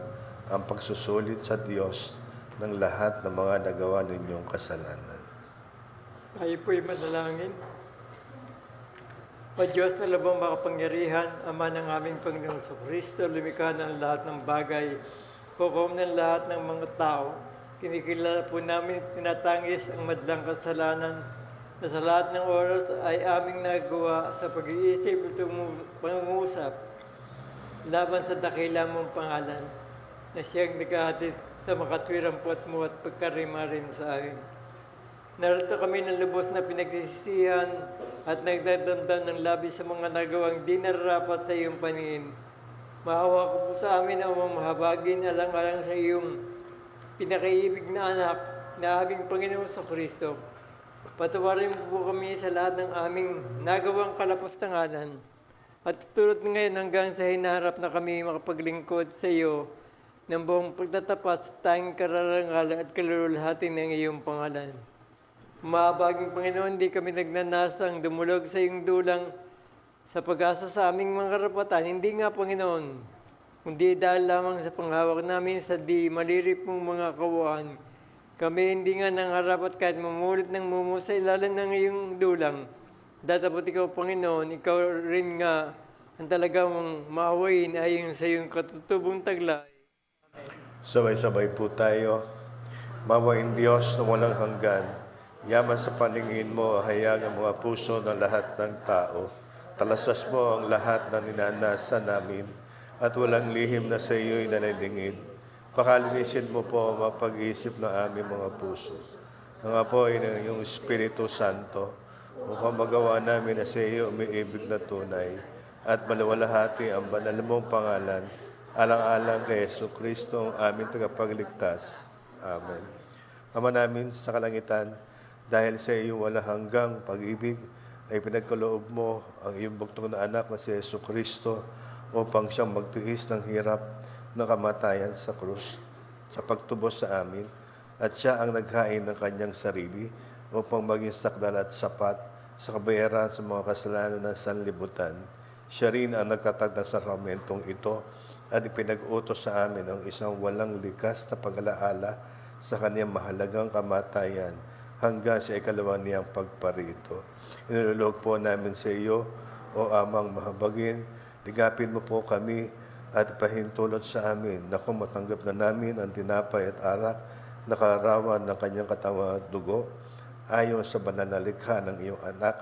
ang pagsusulit sa Diyos ng lahat ng mga nagawa ninyong kasalanan. Tayo po'y manalangin. O Diyos na labang makapangyarihan, Ama ng aming Panginoong Kristo, lumikha ng lahat ng bagay, hukom ng lahat ng mga tao. Kinikilala po namin tinatangis ang madlang kasalanan na sa lahat ng oras ay aming nagawa sa pag-iisip at pangungusap laban sa dakila mong pangalan na siyang naghahatid sa makatwirang puwat mo at pagkarimarim sa amin. Narito kami ng lubos na pinagsisihan at nagdadamdam ng labis sa mga nagawang di nararapat sa iyong paningin. Maawa ko po sa amin ang mamahabagin alang-alang sa iyong pinakaibig na anak na aming Panginoon sa Kristo. Patawarin mo po kami sa lahat ng aming nagawang kalapastanganan at tutulot ngayon hanggang sa hinaharap na kami makapaglingkod sa iyo ng buong pagtatapat sa tanging kararangalan at kalululhati ng iyong pangalan. Mahabaging Panginoon, di kami nagnanasang dumulog sa iyong dulang sa pag-asa sa aming mga karapatan. Hindi nga, Panginoon, kundi dahil lamang sa panghawak namin sa di malirip mong mga kawaan. Kami hindi nga nangarap at kahit mumulit ng mumu sa ilalim ng iyong dulang. Datapot ikaw, Panginoon, ikaw rin nga ang talagang maawain ayon sa iyong katutubong taglay. Sabay-sabay po tayo. Mawain Diyos na walang hanggan, yaman sa paningin mo, hayag ang mga puso ng lahat ng tao. Talasas mo ang lahat ng ninanasa namin at walang lihim na sa iyo'y nalalingid. Pakalinisin mo po ang pag-iisip ng aming mga puso. Ang apoy ng iyong Espiritu Santo upang magawa namin na sa iyo umiibig na tunay at maluwalhati ang banal mong pangalan alang-alang kay Jesucristo ang aming tagapagligtas. Amen. Ama namin sa kalangitan, dahil sa iyong walang hanggang pag-ibig, ay pinagkaloob mo ang iyong bugtong na anak na si Jesucristo upang siyang magtiis ng hirap ng kamatayan sa krus sa pagtubos sa amin, at siya ang naghain ng kanyang sarili upang maging sakdal at sapat sa kabayaran sa mga kasalanan ng sanlibutan. Siya rin ang nagtatag ng sakramentong ito at ipinag-utos sa amin ang isang walang likas na pag-alaala sa kanyang mahalagang kamatayan hanggang sa ikalawa niyang pagparito. Inululog po namin sa iyo, O Amang mahabagin, ligapin mo po kami at pahintulot sa amin na kung matanggap na namin ang tinapay at arak na kararawan ng kanyang katawan at dugo, ayon sa banal na likha ng iyong anak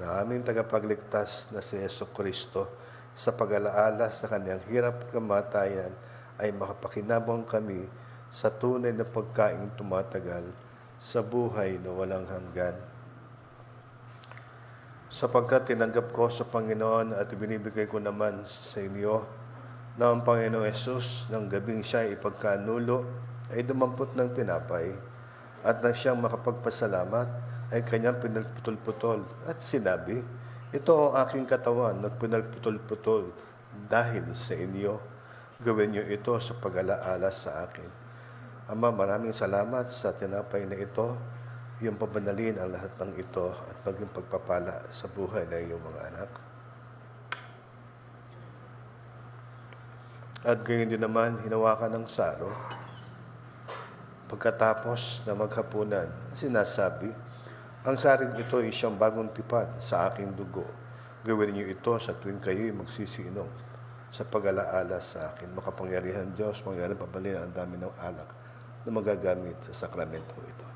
na aming tagapagligtas na si Yesu Kristo sa pag-alaala sa kanyang hirap at kamatayan ay makapakinabang kami sa tunay na pagkaing tumatagal sa buhay na walang hanggan. Sapagkat tinanggap ko sa Panginoon at binibigay ko naman sa inyo na ang Panginoong Yesus ng gabing siya ipagkanulo ay dumampot ng tinapay at nang siyang makapagpasalamat ay kanyang pinagputol-putol at sinabi, ito ang aking katawan na pinagputol-putol dahil sa inyo. Gawin niyo ito sa pag-alaala sa akin. Ama, maraming salamat sa tinapay na ito, iyong pabanalin ang lahat ng ito at maging pagpapala sa buhay ng iyong mga anak. At gayon din naman, hinawakan ng saro. Pagkatapos na maghapunan, sinasabi, ang saring ito ay siyang bagong tipan sa aking dugo. Gawin niyo ito sa tuwing kayo'y magsisinom sa pag-alaala sa akin. Makapangyarihan Diyos, mangyari pabalin ang dami ng alak na magagamit sa sakramento ito.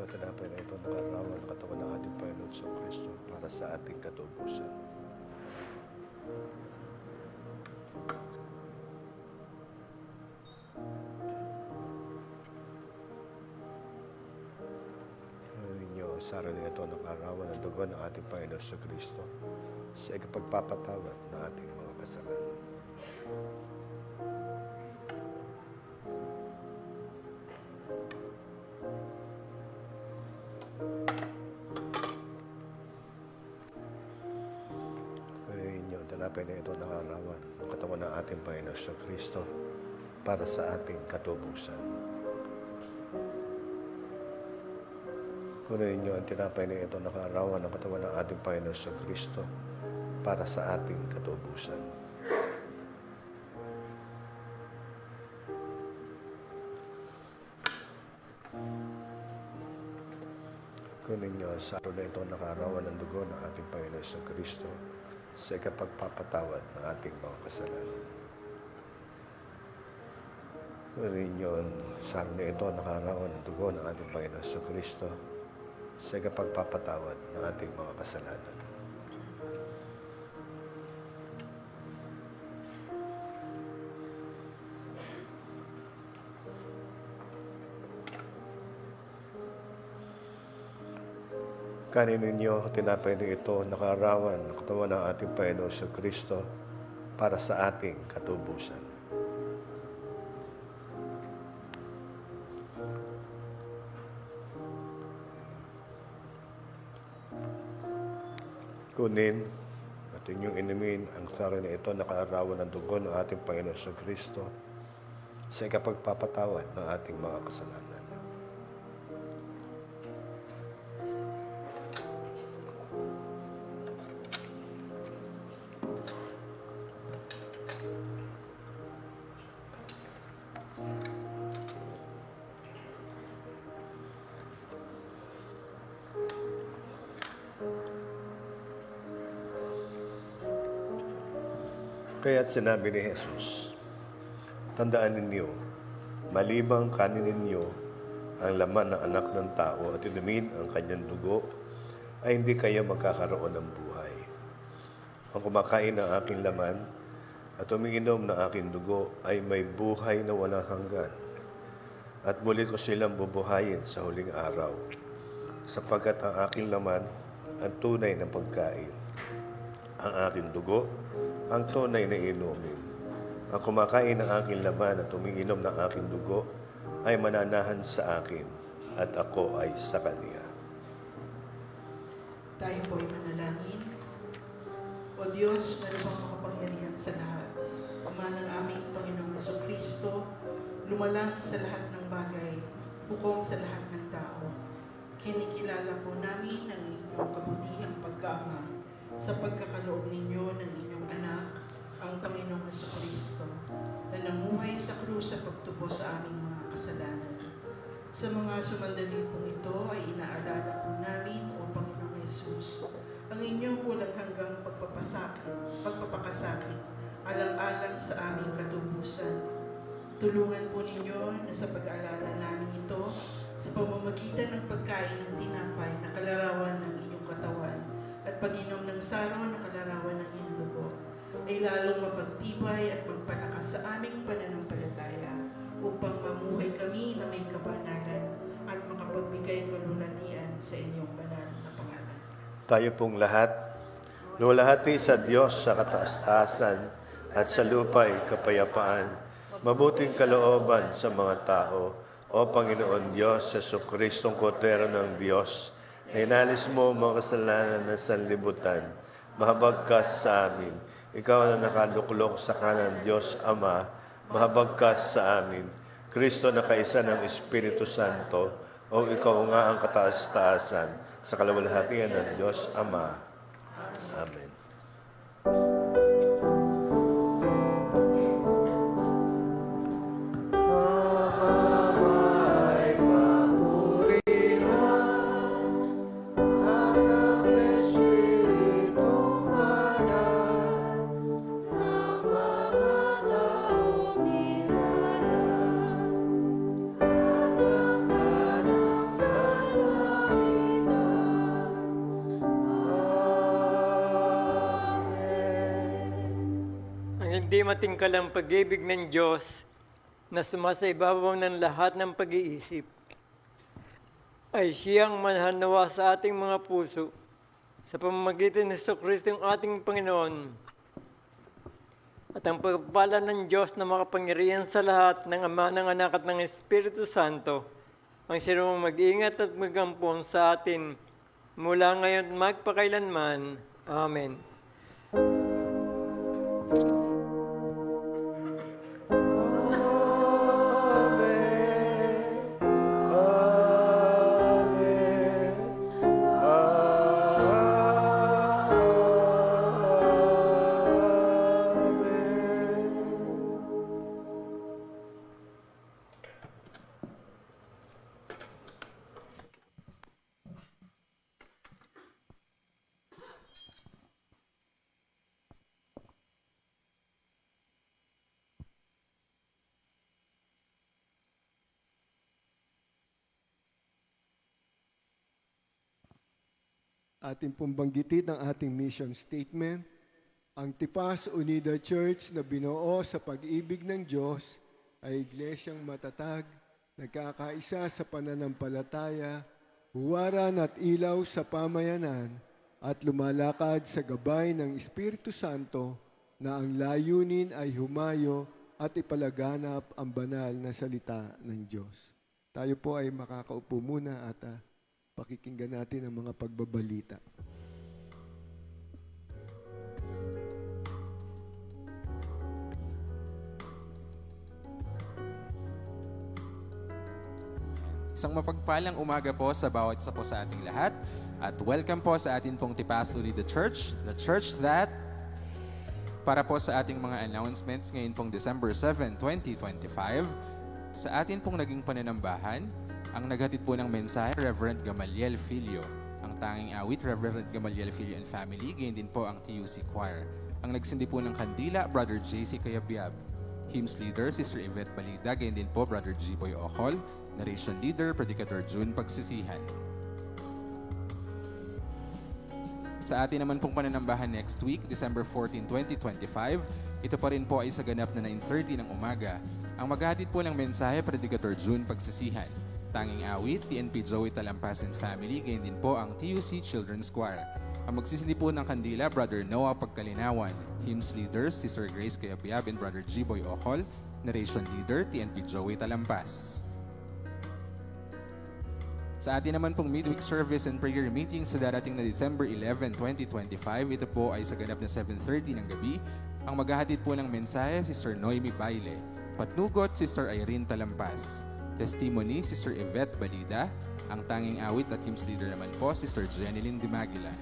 Tinapay na ito nakarawan ng katawan ng ating Panginoon sa Kristo para sa ating katubusan. Ninyo, saro na ito nakarawan ng dugo ng ating Panginoon sa Kristo sa ikapagpapatawad ng ating mga kasalanan. tinapay na ito nakarawan ng katawan ng ating Panginoon sa Kristo para sa ating katubusan. Kunin niyo ang tinapay na ito nakarawan ng katawan ng ating Panginoon sa Kristo para sa ating katubusan. Kunin niyo sa araw na ito nakarawan ng dugo ng ating Panginoon sa Kristo sa ikapagpapatawad ng ating mga kasalanan. Kunin niyo sa araw na ito nakarawan ng dugo ng ating Panginoon sa Kristo sa ikapagpapatawad ng ating mga kasalanan. Kanin ninyo, tinapay na ito, nakarawan ng katawan ng ating Panginoon sa Kristo para sa ating katubusan. Kunin at inyong inumin ang karin na ito, nakarawan ng dugo ng ating Panginoon sa Kristo sa ikapagpapatawad ng ating mga kasalanan. Kaya't sinabi ni Jesus, tandaan ninyo, malibang kanin ninyo ang laman ng anak ng tao at inumin ang kanyang dugo, ay hindi kayo magkakaroon ng buhay. Ang kumakain ng aking laman at umiinom ng aking dugo ay may buhay na walang hanggan. At muli ko silang bubuhayin sa huling araw, sapagkat ang aking laman ang tunay na pagkain. Ang aking dugo ang tunay na inumin. Ang kumakain ng aking laman at umiinom ng aking dugo ay mananahan sa akin at ako ay sa kanya. Tayo po ay manalangin. O Diyos na lubhang makapangyarihan sa lahat, Ama ng aming Panginoong Jesucristo, lumalang sa lahat ng bagay, hukom sa lahat ng tao. Kinikilala po namin ang inyong kabutihang pagkaama sa pagkakaloob ninyo ng inyong anak, ang Panginoong Jesucristo, na namuhay sa krus sa pagtubos sa aming mga kasalanan. Sa mga sumandali pong ito ay inaalala po namin, O Panginoong Jesus, ang inyong walang hanggang pagpapakasakit, alang-alang sa aming katubusan. Tulungan po ninyo na sa pag-aalala namin ito, sa pamamagitan ng pagkain ng tinapay na kalarawan ng inyong katawan at pag-inom ng saro na kalarawan ng inyong dugo, ay lalong mapagtibay at magpalakas sa aming pananampalataya upang mamuhay kami na may kabanalan at makapagbigay kalulatian sa inyong banal na pangalan. Tayo pong lahat, luwalhati sa Diyos sa kataas-taasan at sa lupa ay kapayapaan, mabuting kalooban sa mga tao, O Panginoon Diyos, sa Jesucristong kotero ng Diyos, na inalis mo mga kasalanan ng sanlibutan, mahabag ka sa amin. Ikaw na nakaluklok sa kanan Diyos Ama, mahabag ka sa amin. Kristo na kaisa ng Espiritu Santo, o ikaw nga ang kataas-taasan sa kalawalhatian ng Diyos Ama. Amen. Hindi matingkalang pag-ibig ng Diyos na sumasaibabaw ng lahat ng pag-iisip ay siyang manhanawa sa ating mga puso sa pamamagitan ni Jesucristo ang ating Panginoon. At ang pagpapala ng Diyos na makapangyarihan sa lahat ng Ama, ng Anak at ng Espiritu Santo ang siyang mag-ingat at magampon sa atin mula ngayon at magpakailanman. Amen. Atin pong banggitin ang ating mission statement. Ang Tipas Unida Church na binuo sa pag-ibig ng Diyos ay iglesyang matatag, nagkakaisa sa pananampalataya, huwaran at ilaw sa pamayanan, at lumalakad sa gabay ng Espiritu Santo na ang layunin ay humayo at ipalaganap ang banal na salita ng Diyos. Tayo po ay makakaupo muna at pakikinggan natin ang mga pagbabalita. Isang mapagpalang umaga po sa bawat isa po sa ating lahat. At welcome po sa atin pong Tipas Unida Church, the church that, para po sa ating mga announcements ngayon pong December 7, 2025, sa atin pong naging pananambahan, ang naghatid po ng mensahe, Reverend Gamaliel Filio. Ang tanging awit, Reverend Gamaliel Filio and Family, gayon din po ang TUC Choir. Ang nagsindi po ng kandila, Brother JC Cayabyab. Hymns leader, Sister Yvette Balida, gayon din po Brother G-Boy Ocol. Narration leader, Predicator June Pagsisihan. Sa atin naman pong pananambahan next week, December 14, 2025, ito pa rin po ay sa ganap na 9:30 ng umaga. Ang maghahatid po ng mensahe, Predicator June Pagsisihan. Tanging awit, TNP Joey Talampas and Family, gayon din po ang TUC Children's Choir. Ang magsisindi po ng kandila, Brother Noah Pagkalinawan. Hymns leaders, Sister Grace Cayabyab and Brother G-Boy Ocol. Narration leader, TNP Joey Talampas. Sa atin naman pong midweek service and prayer meeting sa darating na December 11, 2025, ito po ay sa ganap na 7:30 ng gabi. Ang maghahatid po ng mensahe, Sister Noemi Baile. Patnugot, Sister Irene Talampas. Testimony, Sister Yvette Balida. Ang tanging awit at hymns leader naman po, Sister Jeneline Dimagila.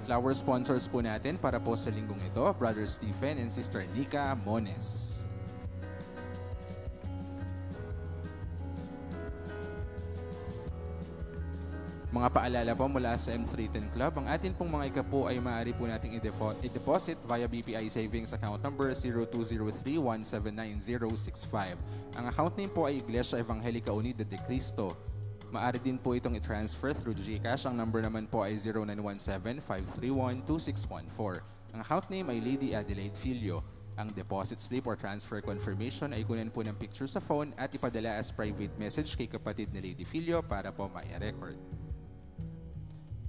Flower sponsors po natin para po sa linggong ito, Brother Stephen and Sister Nika Mones. Mga paalala po mula sa M310 Club, ang atin pong mga ikapo ay maaari po nating i-deposit via BPI Savings Account Number 0203-179-065. Ang account name po ay Iglesia Evangelica Unida de Cristo. Maaari din po itong i-transfer through GCash. Ang number naman po ay 0917-531-2614. Ang account name ay Lady Adelaide Filio. Ang deposit slip or transfer confirmation ay kunin po ng picture sa phone at ipadala as private message kay kapatid ni Lady Filio para po ma-record.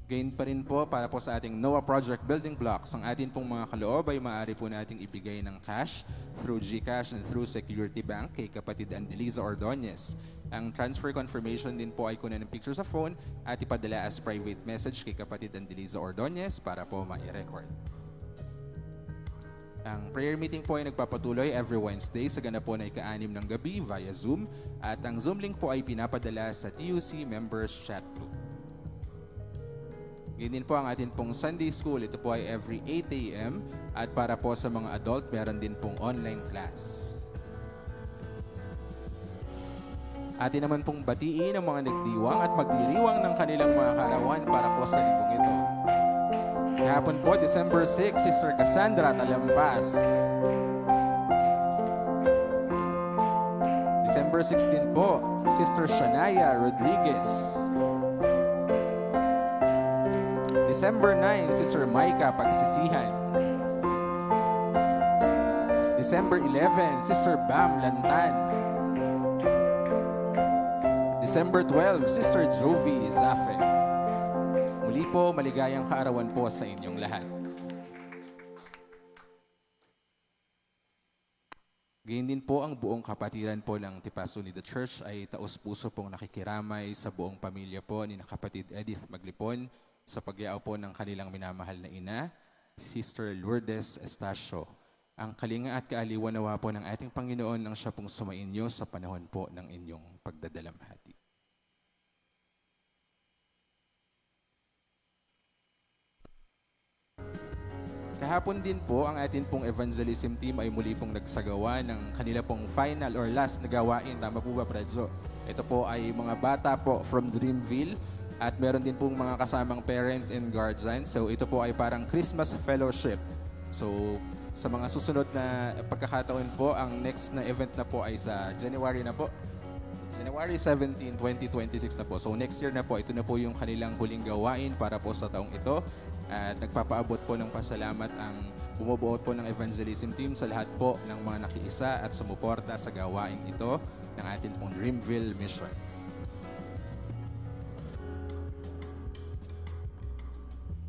Gayon pa rin po para po sa ating NOAA Project Building Blocks. Ang atin pong mga kaloob ay maaari po nating ibigay ng cash through GCash and through Security Bank kay kapatid Andeliza Ordonez. Ang transfer confirmation din po ay kunin ng picture sa phone at ipadala as private message kay kapatid Andeliza Ordonez para po ma-record. Ang prayer meeting po ay nagpapatuloy every Wednesday sa ganap po na ika-6 ng gabi via Zoom at ang Zoom link po ay pinapadala sa TUC Members Chat Group. Ganyan din po ang atin pong Sunday School. Ito po ay every 8 a.m. At para po sa mga adult, meron din pong online class. Atin naman pong batiin ang mga nagdiwang at magdiriwang ng kanilang mga karawan para po sa linggong ito. Kahapon po, December 6, Sister Cassandra Talampas. December 16 po, Sister Shania Rodriguez. December 9, Sister Micah Pagsisihan. December 11, Sister Bam Lantan. December 12, Sister Jovi Zafe. Muli po, maligayang kaarawan po sa inyong lahat. Gayun din po ang buong kapatiran po ng Tipas Unida Church ay taos-puso pong nakikiramay sa buong pamilya po ni kapatid Edith Maglipon sa pagyao po ng kanilang minamahal na ina, Sister Lourdes Estacio. Ang kalinga at kaaliwan nawa po ng ating Panginoon ang siya pong sumainyo sa panahon po ng inyong pagdadalamhati. Kahapon din po, ang atin pong evangelism team ay muli pong nagsagawa ng kanila pong final or last na gawain. Tama po ba, Predjo? Ito po ay mga bata po from Dreamville at meron din pong mga kasamang parents and guardians. So ito po ay parang Christmas fellowship. So sa mga susunod na pagkakataon po, ang next na event na po ay sa January na po. January February 17, 2026 na po. So next year na po, ito na po yung kanilang huling gawain para po sa taong ito. At nagpapaabot po ng pasalamat ang bumubuo po ng evangelism team sa lahat po ng mga nakiisa at sumuporta sa gawain ito ng ating pong Dreamville Mission.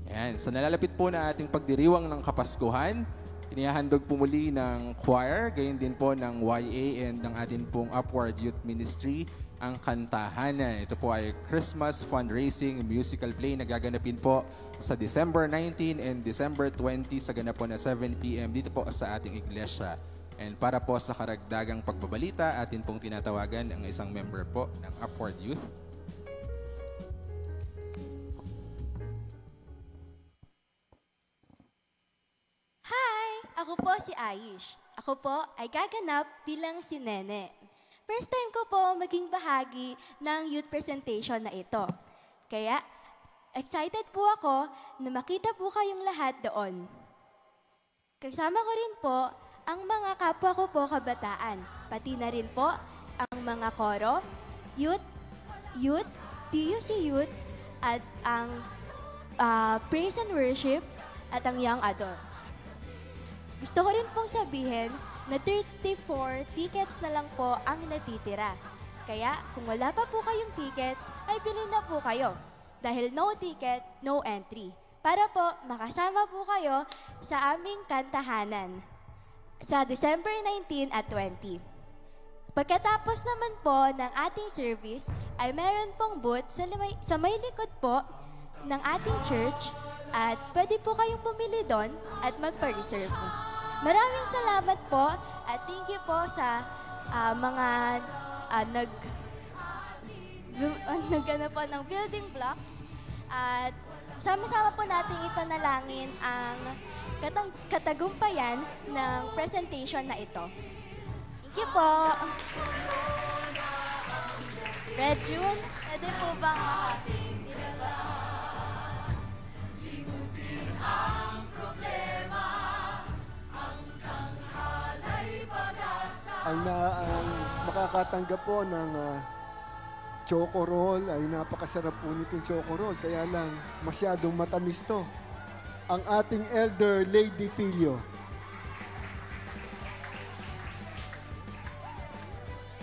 Ayan, so nalalapit po na ating pagdiriwang ng Kapaskuhan. Inihahandog po muli ng choir, gayon din po ng YA and ng ating pong Upward Youth Ministry ang Kantahanan. Ito po ay Christmas fundraising musical play na gaganapin po sa December 19 and December 20 sa ganap po na 7 p.m. dito po sa ating iglesia. And para po sa karagdagang pagbabalita, atin pong tinatawagan ang isang member po ng Upward Youth. Hi! Ako po si Aish. Ako po ay gaganap bilang si Nene. First time ko po maging bahagi ng youth presentation na ito. Kaya, excited po ako na makita po kayong lahat doon. Kasama ko rin po ang mga kapwa ko po kabataan, pati na rin po ang mga koro, youth, TUC youth, at ang praise and worship, at ang young adults. Gusto ko rin pong sabihin na 34 tickets na lang po ang natitira. Kaya kung wala pa po kayong tickets, ay bilhin na po kayo. Dahil no ticket, no entry. Para po makasama po kayo sa aming kantahanan sa December 19 at 20. Pagkatapos naman po ng ating service, ay meron pong booth sa may likod po ng ating church at pwede po kayong bumili doon at magpa-reserve. Maraming salamat po at thank you po sa mga nag-ano po ng building blocks at sama-sama po nating ipanalangin ang katagumpayan ng presentation na ito. Thank you po. Red June, pwede po bang Ang makakatanggap po ng choco roll ay napakasarap po nitong choco roll. Kaya lang masyadong matamis to. Ang ating elder Lady Filio.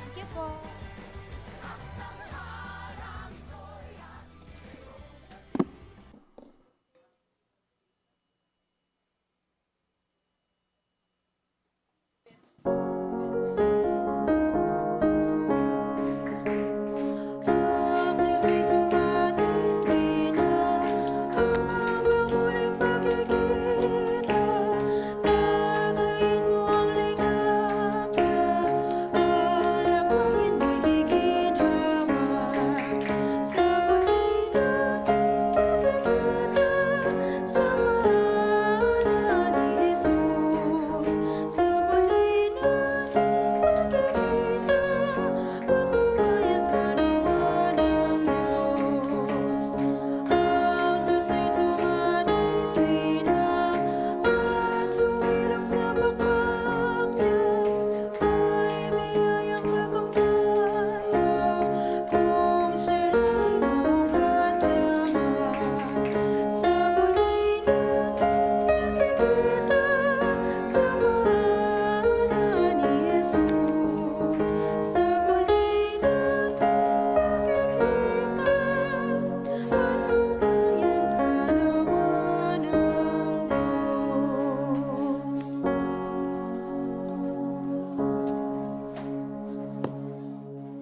Thank you po.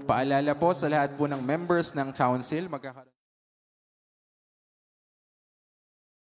Paalala po sa lahat po ng members ng council, magkakaroon